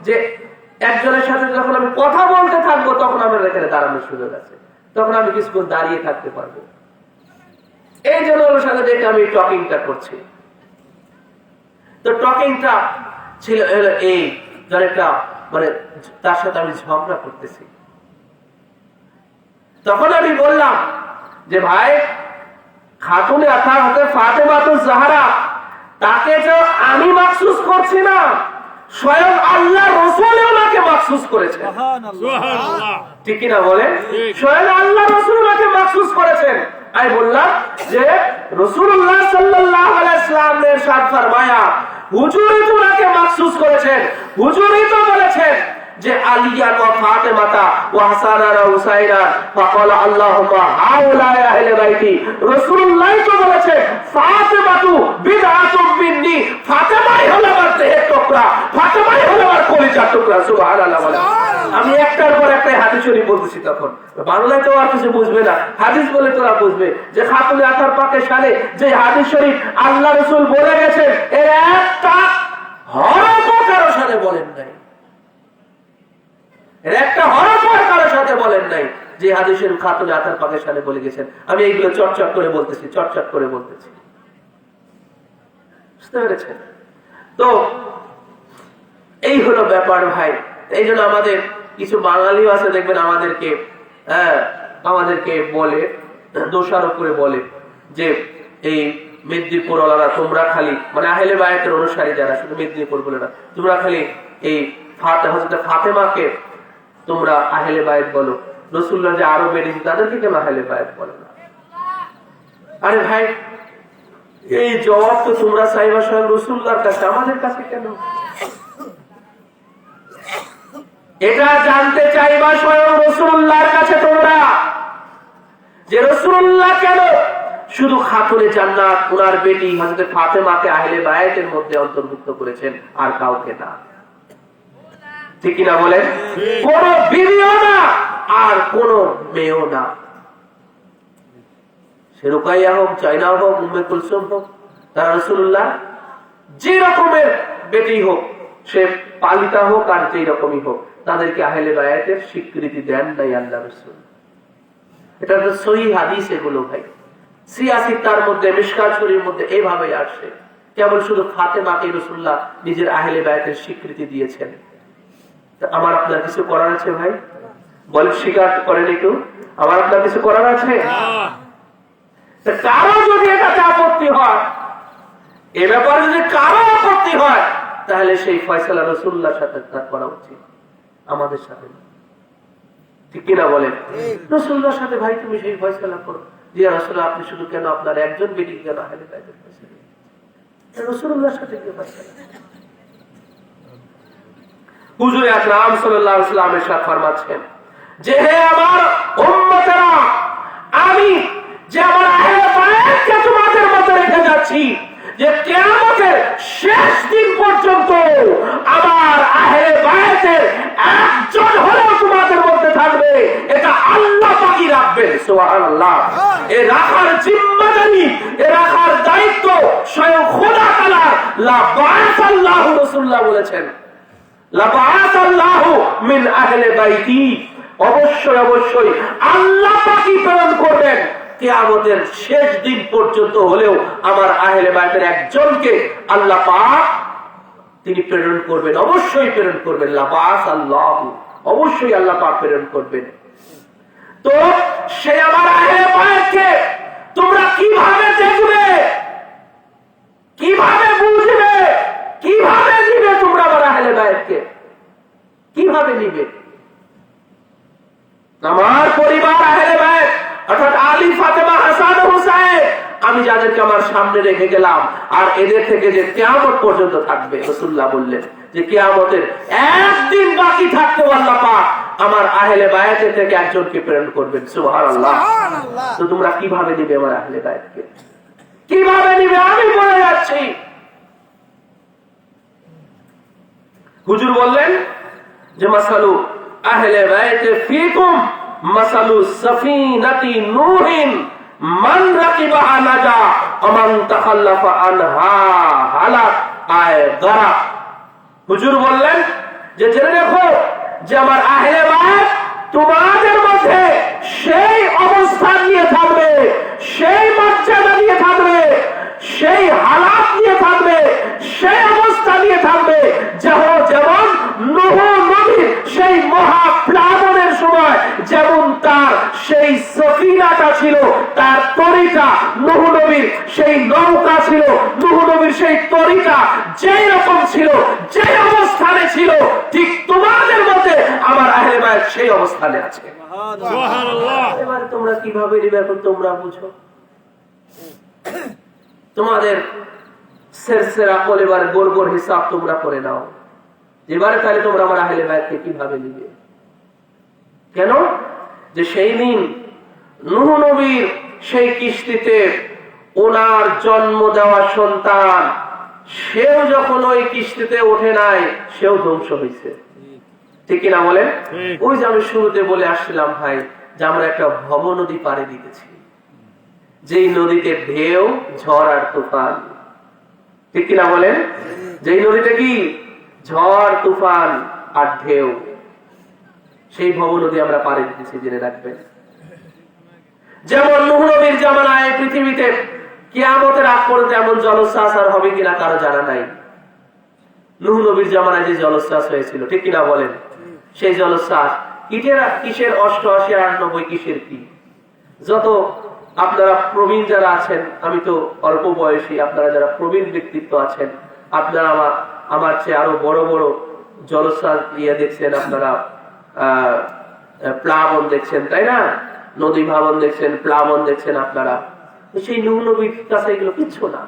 যে একজনের সাথে যখন আমি কথা বলতে থাকবো তখন আমার এখানে দাঁড়ানোর সুযোগ আছে, তখন আমি কিছুক্ষণ দাঁড়িয়ে থাকতে পারবো। এই জন্য ওর সাথে দেখে আমি টকিংটা করছি। তো টকিংটা ছিল এই ধর একটা মানে তার সাথে আমি ঝগড়া করতেছি, তখন আমি বললাম যে ভাই, খাতুনে আতার হাতে ফাতেমাতুজ জাহরা, তাকে তো আমি মাখসুস করছি না, স্বয়ং আল্লাহ রাসূল ওনাকে মাখসুস করেছেন। সুবহানাল্লাহ। ঠিক কি না বলেন? স্বয়ং আল্লাহ রাসূল ওনাকে মাখসুস করেছেন। আমি বললাম যে রাসূলুল্লাহ সাল্লাল্লাহু আলাইহি ওয়াসাল্লামের সাথে ফরমায়া হুজুরই তো ওনাকে মাখসুস করেছেন, হুজুরই তো বলেছেন যে আলিয়া ওয়া ফাতেমাতা ওয়া হাসানা ওয়া হুসাইনা ফাকালা আল্লাহুম্মা হাউলা আহলে বাইতি। রাসূলুল্লাহ তো বলেছেন ফাতেমাতু বিদআতুম মিন্নি, ফাতেমাই হলো আমার দেহের টুকরা, ফাতেমাই হলো আমার কলিজার টুকরা। সুবহানাল্লাহ। আমি একটার পর একটা হাদিস শরীফ বলতেছি, তখন বাংলায় তো আর কিছু বুঝবে না, হাদিস বলে তোরা বুঝবে যে খাতুনে আতার পাকের সানে যে হাদিস শরীফ আল্লাহ রাসূল বলে গেছেন, এর একটা হরফও কারো সাথে বলেন নাই, এর একটা হরফও কারো সাথে বলেন নাই যে হাদিসের খাতুনে আতার পাকের সানে বলে গেছেন। আমি এইগুলো চটচট করে বলতেছি, চটচট করে বলতেছি, বুঝতে পেরেছেন? তো এই হলো ব্যাপার ভাই। এই জন্য আমাদের কিছু বাঙালিও আছে, দেখবেন আমাদেরকে বলে, দোষারোপ করে বলে যে এই মেদিনীপুর ওয়ালারা তোমরা খালি, মানে আহলে বায়াতের অনুসারী যারা, শুধু মেদিনীপুর বলে না, তোমরা খালি এই হযরত ফাতেমাকে তোমরা আহলে বায়াত বলো, রাসূলুল্লাহ যে আরো বেরিয়েছে তাদেরকে কেন আহলে বায়াত বলে না? আরে ভাই, এই জবাব তো তোমরা চাইবা স্বয়ং রাসূলুল্লাহর কাছে, আমাদের কাছে কেন? এটা জানতে চাইবা স্বয়ং রাসূলুল্লাহর কাছে তোমরা, যে রাসূলুল্লাহ কেন শুধু খাতুনে জান্নাত ওনার বেটি হযরত ফাতেমাকে আহলে বায়াতের মধ্যে অন্তর্ভুক্ত করেছেন, আর কাউকে না। ঠিক কি না বলেন? কোন বিবিও না আর কোন মেয়েও না, সে রুকাইয়া হোক, চাইনা হোক, উম্মে কুলসুম হোক, তারা রাসূলুল্লাহ যে রকমের বেটি হোক, সে পালিতা হোক আর যে রকমই হোক, তাদেরকে আহলে বায়াতের স্বীকৃতি দেন নাই আল্লাহ রাসূল। এটা তো সহিহ হাদিস এগুলো ভাই, সিয়াসিতার মধ্যে, মিশকাত শরীফের মধ্যে এইভাবে আসে। কেবল শুধু ফাতেমাকে রাসূলুল্লাহ নিজের আহলে বায়াতের স্বীকৃতি দিয়েছেন। আমার আপনার কিছু করার আছে ভাই? বলেন, স্বীকার করেন একটু, আমার আপনার কিছু করার আছে? কারো যদি এটাতে আপত্তি হয়, এ ব্যাপারে যদি কারো আপত্তি হয়, তাহলে সেই ফয়সালা রাসূলুল্লাহর সাথে তার করা উচিত, আমাদের সাথে না। ঠিক কিনা বলেন? রাসূলুল্লাহর সাথে ভাই তুমি সেই ফয়সালা করো যে রাসূলুল্লাহ আপনি শুধু কেন আপনার একজন বেটি কেন আহলে বায়াতের ফয়সালা, রাসূলুল্লাহর সাথে কি ফয়সালা? হুজুর আকরাম সাল্লাল্লাহু আলাইহি ওয়াসাল্লাম ইরশাদ ফরমাচ্ছেন যে হে আমার উম্মতেরা, আমি যে আমার আহলে বায়াতকে তোমাদের মধ্যে রেখে যাচ্ছি, যে কিয়ামতের শেষ দিন পর্যন্ত আমার আহলে বায়াতের একজন হলেও তোমাদের মধ্যে থাকবে, এটা আল্লাহ পাকই রাখবেন। সুবহানাল্লাহ। এ রাখার জিম্মাদারি, এ রাখার দায়িত্ব স্বয়ং খোদা তাআলা লা বা'আসাল্লাহু রাসূলুল্লাহ বলেছেন, লা বা'আসাল্লাহু মিন আহলি বাইতি, অবশ্যই অবশ্যই আল্লাহ পাকই প্রেরণ করবেন কিয়ামতের শেষ দিন পর্যন্ত হলেও আমার আহলে বায়াতের একজনকে আল্লাহ পাক তিনি প্রেরণ করবেন, অবশ্যই প্রেরণ করবেন। লা বা'আসাল্লাহু, অবশ্যই আল্লাহ পাক প্রেরণ করবেন। তো সে আমার আহলে বায়াতকে তোমরা কিভাবে দেখবে, কিভাবে বুঝবে, কিভাবে নিবে? তোমরা আমার আহলে বায়াতকে কিভাবে নিবে? আমার পরিবার আহলে বায়াত অর্থাৎ আলী, ফাতেমা, হাসান ও হুসাইন, আমি যাদেরকে আমার সামনে রেখে গেলাম, আর এদের থেকে যে কিয়ামত পর্যন্ত থাকবে, রাসূলুল্লাহ বললেন যে কিয়ামতের একদিন বাকি থাকতে আল্লাহ পাক আমার আহলে বায়াতের থেকে একজনকে প্রেরণ করবেন। সুবহানাল্লাহ। তো তোমরা কিভাবে নিবে আমার আহলে বায়াতকে? কিভাবে নিবে আমি বলে যাচ্ছি। হুজুর বললেন যে মাসালু আহলে বাইতে ফিকুম মাসালু সাফিনাতি নূহিন মান রাকিবাহা নাজা ওয়া মান তাখাল্লাফা আনহা হালাক আয় গারা। হুজুর বললেন যে জেনে দেখো যে আমার আহলে বাইত তোমাদের মধ্যে সেই অবস্থা নিয়ে থাকবে, সেই মর্যাদা নিয়ে থাকবে, সেই হালাত নিয়ে থাকবে, সেই অবস্থা নিয়ে থাকবে যেমন নূহ নবীর সেই মহাপ্লাবনের সময় যেমন তার সেই সফিনাটা ছিল, তার তরিকা, নূহ নবীর সেই নৌকা ছিল, নূহ নবীর সেই তরিকা যেই রকম ছিল, যেই অবস্থানে ছিল, ঠিক তোমাদের মধ্যে আমার আহলে বাইত সেই অবস্থানে আছে। সুবহানাল্লাহ। এবার তোমরা কিভাবে নিবে এখন তোমরা বুঝো। তোমাদের শের আকল এবার গোর হিসাব তোমরা করে নাও, এবারে তাহলে তোমরা আমার আহলে বাইতকে কিভাবে নিবে। কেন? যে সেই দিন নূহ নবীর সেই কিস্তিতে ওনার জন্ম দেওয়া সন্তান সেও যখন ওই কিস্তিতে ওঠে নাই, সেও ধ্বংস হয়েছে। ঠিক কিনা বলেন? ওই যে আমি শুরুতে বলে আসছিলাম ভাই যে আমরা একটা ভব নদী পাড়ে দিতেছি, যেই নদীতে ঢেউ, ঝড় আর তুফান। ঠিক কিনা বলেন? যেই নদীতে কি ঝড়, তুফান আর ঢেউ, সেই ভব নদী আমরা পাড়ে দিতেছি, জেনে রাখবেন। যেমন নূহ নবীর জামানায় পৃথিবীতে কিয়ামতের আগ পর্যন্ত এমন জলোচ্ছ্বাস আর হবে কিনা কারো জানা নাই। নূহ নবীর জামানায় যে জলোচ্ছ্বাস হয়েছিল, ঠিক কিনা বলেন? সেই জলোচ্ছ্বাস কিসের 88 আর 90 কিসের কি। যত আপনারা প্রবীণ যারা আছেন, আমি তো অল্প বয়সী, আপনারা যারা প্রবীণ ব্যক্তিত্ব আছেন, আপনারা আমার চেয়ে আরো বড় বড় জলোচ্ছ্বাস দিয়ে দেখছেন, আপনারা প্লাবন দেখছেন, তাই না? নদী ভাবন দেখছেন, প্লাবন দেখছেন আপনারা। সেই নূহ নবীর কাছে এগুলো কিচ্ছু না।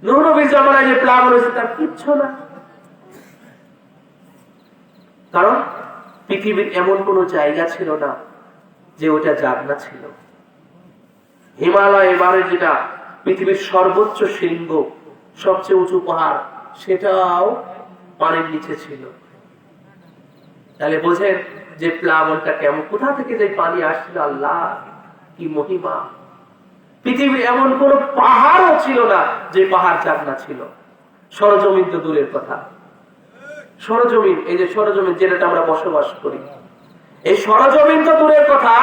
নূহ নবীর জামানায় যে প্লাবন হয়েছে তার কিচ্ছু না। কারণ পৃথিবীর এমন কোন জায়গা ছিল না যে ওটা জান্নাত ছিল। হিমালয় এবারে যেটা পৃথিবীর সর্বোচ্চ শৃঙ্গ, সবচেয়ে উঁচু পাহাড়, সেটাও পানির নিচে ছিল। তাহলে বোঝেন যে প্লাবনটা কেমন, কোথা থেকে যে পানি আসছিল, আল্লাহ কি মহিমা। পৃথিবীর এমন কোন পাহাড়ও ছিল না যে পাহাড় জান্নাত ছিল। সরজমিন তো দূরের কথা। সরজমিন, এই যে সরজমিন যেটা আমরা বসবাস করি, এই সরজমিন তো দূরের কথা,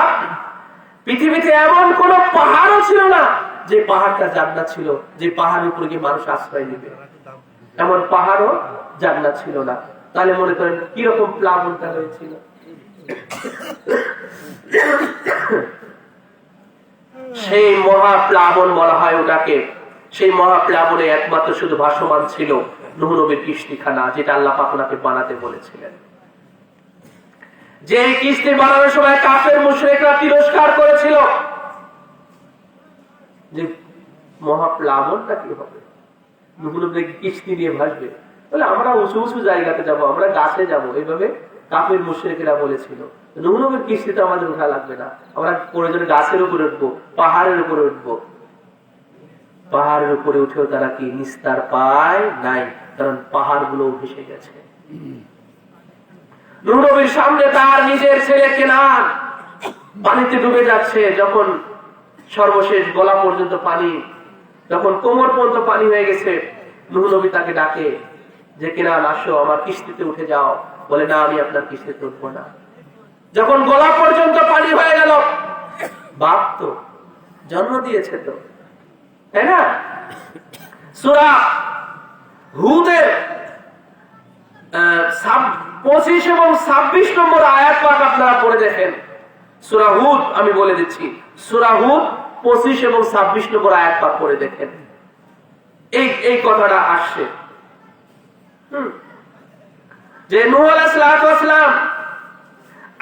পৃথিবীতে এমন কোন পাহাড়ও ছিল না যে পাহাড়টা জান্নাত ছিল, যে পাহাড়ের উপরে গিয়ে মানুষ আশ্রয় নেবে, এমন পাহাড়ও জান্নাত ছিল না। তাহলে মনে করেন কিরকম প্লাবনটা হয়েছিল। সেই মহাপ্লাবন বলা হয় ওটাকে। সেই মহাপ্লাবনে একমাত্র শুধু ভাসমান ছিল নূহ নবীর কিস্তিখানা, যেটা আল্লাহ পাক ওনাকে বানাতে বলেছিলেন। যে কিস্তি বানানোর সময় কাফের মুশরিকরা তিরস্কার করেছিল যে মহাপ্লাবনটা কি হবে, নূহ নবী কিস্তি নিয়ে ভাসবে, বলে আমরা উঁচু উঁচু জায়গাতে যাব, আমরা গাছে যাব, এইভাবে কাফের মুশরিকরা বলেছিল। নূহ নবীর কিস্তিতে আমাদের উঠা লাগবে না, আমরা প্রয়োজনে গাছের উপরে উঠবো, পাহাড়ের উপরে উঠবো। পাহাড়ের উপরে উঠেও তারা কি নিস্তার পায় নাই, কারণ পাহাড় গুলো ভেসে গেছে। নূহ নবীর সামনে তার নিজের ছেলে কেনান পানিতে ডুবে যাচ্ছে, যখন সর্বশেষ গলা পর্যন্ত পানি, যখন কোমর পর্যন্ত পানি হয়ে গেছে, নূহ নবী তাকে ডাকে যে কেনান আসো, আমার কিস্তিতে উঠে যাও। বলে না, আমি আপনার কিস্তিতে উঠবো না। যখন গলা পর্যন্ত পানি হয়ে গেল, বাপ তো জন্ম দিয়েছে তো, তাই না? সূরা হুদের 25 এবং 26 নম্বর আয়াত পাক আপনারা পড়ে দেখেন। সূরা হুদ, আমি বলে দিচ্ছি, সূরা হুদ 25 এবং 26 নম্বর আয়াত পাক পড়ে দেখেন, এই কথাটা আসছে। যে নূহ আলাইহিস সালাম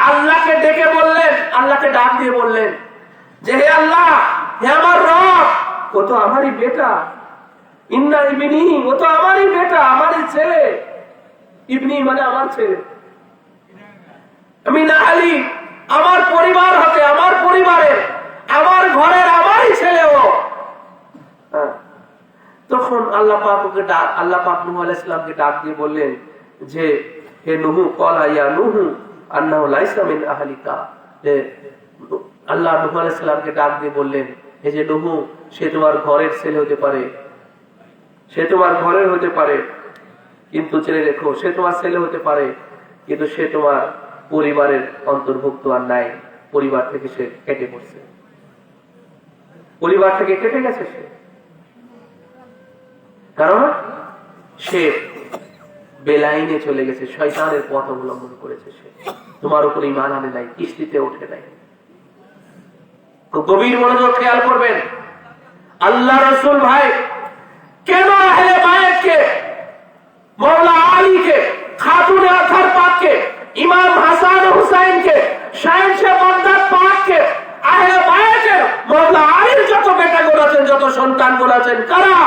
আল্লাহকে ডেকে বললেন, আল্লাহকে ডাক দিয়ে বললেন যে হে আল্লাহ, হে আমার রব, ও তো আমারই বেটা, ইন্না ইবনি, ও তো আমারই বেটা, আমারই ছেলে। ইবনি মানে আমার ছেলে। আমি না আলী, আমার পরিবার হতে, আমার পরিবারের, আমার ঘরের আমারই ছেলে ও। তখন আল্লাহ পাক নূহ আলাইহিস সালামকে ডাক দিয়ে বললেন যে হে নূহ, ক্বালা ইয়া নূহ আন্নাহু লাইসা মিন আহলিকা। যে আল্লাহ নূহ আলাইহিস সালামকে ডাক দিয়ে বললেন, এই যে নূহ, সে তোমার ঘরের ছেলে হতে পারে, সে তোমার ঘরের হতে পারে, কিন্তু জেনে রেখো সে তোমার ছেলে হতে পারে, কিন্তু সে তোমার পরিবারের অন্তর্ভুক্ত আর নাই। পরিবার থেকে সে কেটে পড়ছে, পরিবার থেকে কেটে গেছে সে, কারণ সে বেলাইনে চলে গেছে, শয়তানের পথ অবলম্বন করেছে। সে তোমার উপর ঈমান আনে নাই, কিস্তিতে ওঠে নাই। গভীর মনোযোগ খেয়াল করবেন। আল্লাহ রাসূল ভাই কেন আহলে বায়তকে, মওলা আলীকে, খাতুনে আতহার পাককে, ইমাম হাসান ও হুসাইনকে, শাহেনশাহ বাগদাদ পাককে, আহলে বায়তের মওলা আলীর যত বেটাগুলো আছেন, যত সন্তানগুলো আছেন, কারা?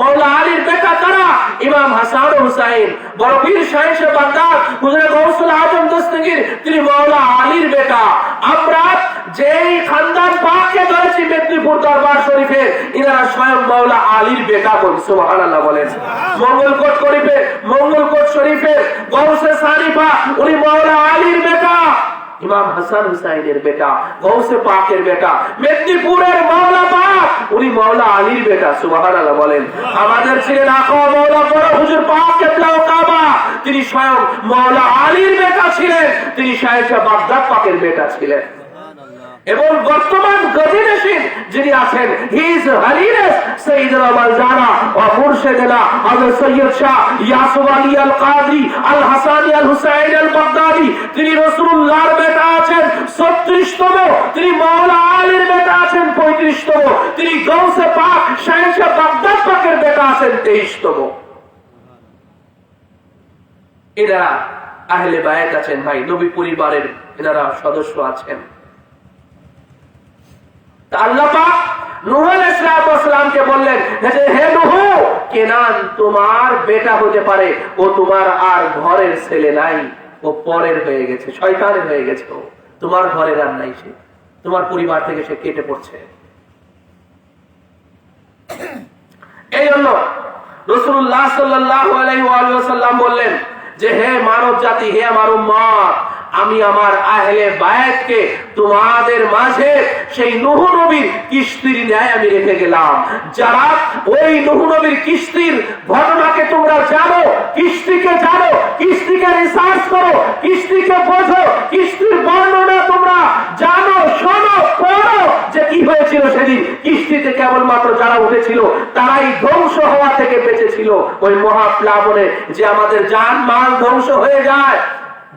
মওলা আলীর বেটা কারা? ইমাম হাসান ও হুসাইন। বড় পীর শাহেনশাহ বাগদাদ হুজুর গৌসুল আজম দস্তগীর, তিনি মওলা আলীর বেটা। আমরা যেই খানদান পাককে ধরেছি মেদিনীপুর দরবার শরীফে, ইনারা স্বয়ং মওলা আলীর বেটা। বলি সুবহানাল্লাহ বলেন। মঙ্গলকোট শরীফের গৌসে সানিফা, উনি মওলা আলীর বেটা, ইমাম হাসান হুসাইনের বেটা, গৌসে পাকের বেটা। মেদিনীপুরের মওলা পাক, উনি মওলা আলীর বেটা। সুবহানাল্লাহ বলেন। আমাদের ছিলেন আকা মওলা বড় হুজুর পাক কেবলা ও কাবা, তিনি স্বয়ং মওলা আলীর বেটা ছিলেন, তিনি শাহেনশাহ বাগদাদ পাকের বেটা ছিলেন। এবং বর্তমান গদিনশীন যিনি আছেন, হিজ হালিনেস সাইয়্যিদুনা মালজানা ও মুর্শিদুনা হযরত সৈয়দ শাহ ইয়াসুফ আলী আল কাদরি আল হাসানি আল হুসাইন আল বাগদাদি, তিনি রাসূলুল্লাহর বেটা আছেন 36তম, তিনি মওলা আলীর বেটা আছেন 35তম, তিনি গৌসে পাক শাহেনশাহ বাগদাদ পাকের বেটা আছেন 23তম। এরা আহলে বায়ত আছেন ভাই, নবী পরিবারের এনারা সদস্য আছেন। আল্লাহ পাক নূহ আলাইহিস সালামকে বললেন যে হে নূহ, কেনান তোমার বেটা হতে পারে, ও তোমার আর ঘরের ছেলে নাই, ও পরের হয়ে গেছে, শয়তানের হয়ে গেছে, ও তোমার ঘরের আর নাই, সে তোমার পরিবার থেকে সে কেটে পড়ছে। এই জন্য রাসূলুল্লাহ সাল্লাল্লাহু আলাইহি ওয়া সাল্লাম বললেন যে হে মানব জাতি, হে আমার উম্মত, আমি আমার আহলে বায়তকে তোমাদের মাঝে সেই নূহ নবীর কিস্তির ন্যায় আমি রেখে গেলাম। যারা ওই নূহ নবীর কিস্তির ঘটনাকে তোমরা জানো, কিস্তিকে জানো, কিস্তিকে রিসার্চ করো, কিস্তিকে বোঝো, কিস্তির বর্ণনা তোমরা জানো, শোনো, পড়ো যে কি হয়েছিল সেদিন। কিস্তিতে কেবলমাত্র যারা উঠেছিল তারাই ধ্বংস হওয়া থেকে বেঁচেছিল। ওই মহাপ্লাবনে যে আমাদের জান মাল ধ্বংস হয়ে যায়,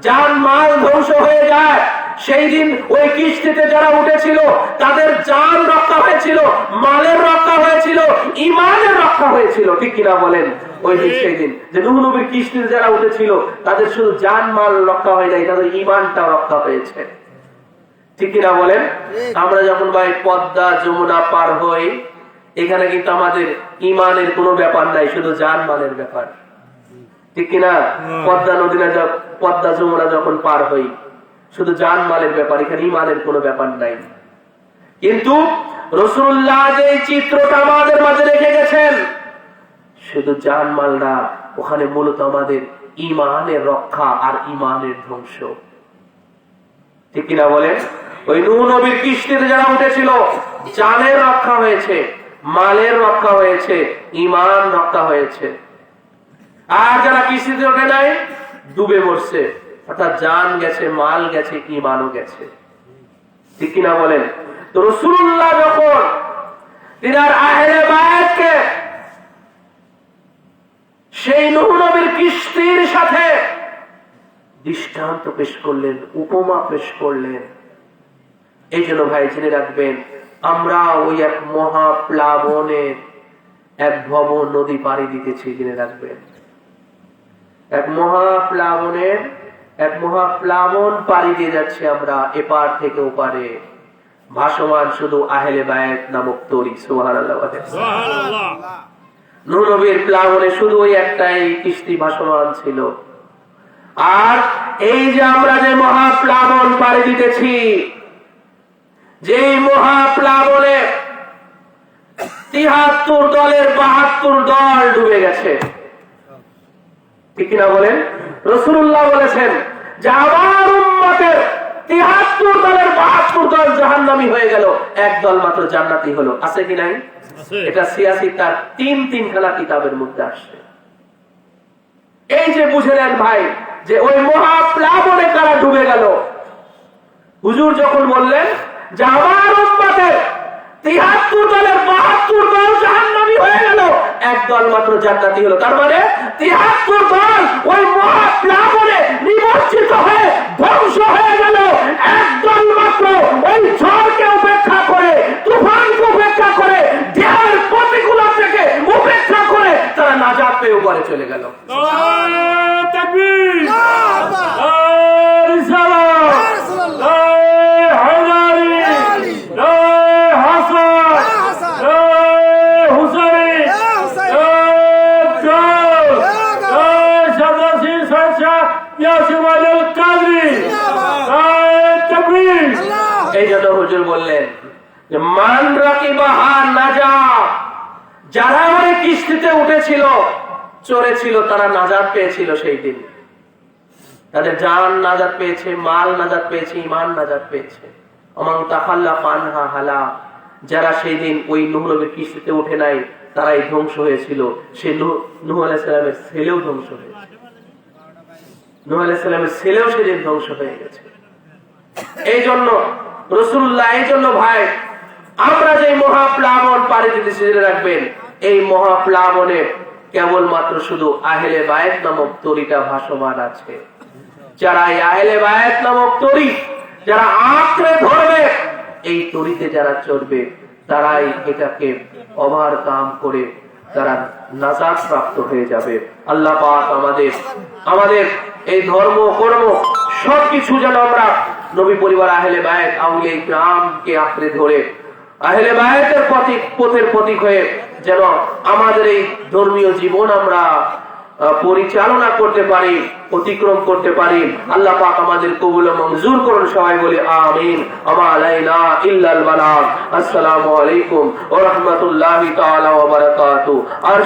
জান মাল ধ্বংস হয়ে যায়, সেই দিন ওই কিস্তিতে যারা উঠেছিল তাদের জান রক্ষা হয়েছিল, মালের রক্ষা হয়েছিল, ঈমানের রক্ষা হয়েছিল। ঠিক কিনা বলেন? ওই দিন, সেই দিন যে নূহ নবীর কিস্তিতে যারা উঠেছিল তাদের শুধু জান মাল রক্ষা হয় নাই, তাদের ঈমানটা রক্ষা হয়েছে। ঠিক কিনা বলেন? আমরা যখন ভাই পদ্মা যমুনা পার হই, এখানে কিন্তু আমাদের ঈমানের কোনো ব্যাপার নাই, শুধু জান মালের ব্যাপার। ঠিক কিনা? পদ্মা নদী না, পদ্মা যমুনা যখন পার হই, শুধু জান মালের ব্যাপার, এখানে ঈমানের কোনো ব্যাপার নাই। কিন্তু রাসূলুল্লাহ যে চিত্রটা আমাদের মাঝে রেখে গেছেন, শুধু জান মাল না, ওখানে মূলত আমাদের ঈমানের রক্ষা আর ঈমানের ধ্বংস। ঠিক কিনা বলেন? ওই নূহ নবীর কিস্তিতে যারা উঠেছিল, জানের রক্ষা হয়েছে, মালের রক্ষা হয়েছে, ঈমান রক্ষা হয়েছে। আর যারা কিস্তিতে ওঠে নাই, ডুবে মরছে, অর্থাৎ জান গেছে, মাল গেছে, ঈমানও গেছে। ঠিক কিনা বলেন? তো রাসূলুল্লাহ যখন তিনার আহলে বায়তকে সেই নূহ নবীর কিস্তির সাথে দৃষ্টান্ত পেশ করলেন, উপমা পেশ করলেন, এই জন্য ভাই জেনে রাখবেন, আমরা ওই এক মহাপ্লাবনের এক ভবন নদী পাড়ি দিতেছি। জেনে রাখবেন, এক মহাপ্লাবন পাড়ি দিয়ে যাচ্ছে আমরা, এপার থেকে ওপারে, ভাসমান শুধু আহলে বায়ত নামক তরী। সুবহানাল্লাহ। নূহ নবীর প্লাবনে শুধু ওই একটাই কিস্তি ভাসমান ছিল। আর এই যে আমরা যে মহাপ্লাবন পাড়ি দিতেছি, যে মহাপ্লাবনে 73 দলের 72 দল ডুবে গেছে। ঠিক কিনা বলেন? রাসূলুল্লাহ বলেছেন যে আমার উম্মতের 73 দলের 72 দল জাহান্নামী হয়ে গেল, এক দল মাত্র জান্নাতি হলো। আছে কি নাই? এটা সিয়াসি তার 3 খানা কিতাবের মধ্যে আসছে। এই যে বুঝে নেন ভাই যে ওই মহাপ্লাবনে কারা ডুবে গেল। হুজুর যখন বললেন যে আমার উম্মতের 73 দলের 72 দল জাহান্নামী হয়ে গেল, এক দল মাত্র জান্নাতি হলো, তার মানে 73 দল ওই মহাপ্লাবনে নিমজ্জিত হয়ে ধ্বংস হয়ে গেল, এক দল মাত্র ওই ঝড়কে উপেক্ষা করে, তুফানকে উপেক্ষা করে, ঢেউয়ের প্রতিকূলতা থেকে উপেক্ষা করে তারা নাজাত পেয়ে উপরে চলে গেল। নারায়ে তাকবীর, নারায়ে রিসালাত, নারায়ে হায়দারি, নারায়ে হাসান, নারায়ে হুসাইন, নারায়ে জাল, নারায়ে শাহজাদি শাহ ইয়াসিন আল কাদরি, নারায়ে তাকবীর। এই জন্য হুজুর বললেন যে মান রাকিবাহা নাজা, যারা ওই কিস্তিতে উঠেছিল, চড়েছিল, তারা নাজাত পেয়েছিল। সেই দিন তাদের জান নাজাত পেয়েছে, মাল নাজাত পেয়েছে, ঈমান নাজাত পেয়েছে। আমান তাখাল্লাফা আনহা হালা, যারা সেই দিন ওই নূহ নবীর কিস্তিতে উঠে নাই তারাই ধ্বংস হয়েছিল। সেই নূহ আলাইহিস সালামের ছেলেও ধ্বংস হয়েছে, নূহ আলাইহিস সালামের ছেলেও সেদিন ধ্বংস হয়ে গেছে। এই জন্য রাসূলুল্লাহ, এই জন্য ভাই আমরা যে মহাপ্লাবন পাড়ি দিতে জেনে রাখবেন, এই মহাপ্লাবনে কেবলমাত্র শুধু আহলে বায়েত নামক তরিটা ভাসমান আছে। যারা এই আহলে বায়েত নামক তরি যারা আঁকড়ে ধরবে, এই তরিতে যারা চলবে, তারাই এটাকে ওভারকাম করে তারা নাজাত প্রাপ্ত হয়ে যাবে। আল্লাহ পাক আমাদের এই ধর্ম কর্ম সবকিছু যেন আমরা নবী পরিবার আহলে বায়েত আউলিয়া ইকরামকে আঁকড়ে ধরে আহলে বায়েতের পথের প্রতীক হয়ে যেন আমাদের এই ধর্মীয় জীবন আমরা পরিচালনা করতে পারি, অতিক্রম করতে পারি। আল্লাহ পাক আমাদের কবুল ও মঞ্জুর করুন। সবাই বলি আমিন। আমা আলাইনা ইল্লাল বালাগ। আসসালামু আলাইকুম ওয়া রাহমাতুল্লাহি তাআলা ওয়া বারাকাতুহু। আর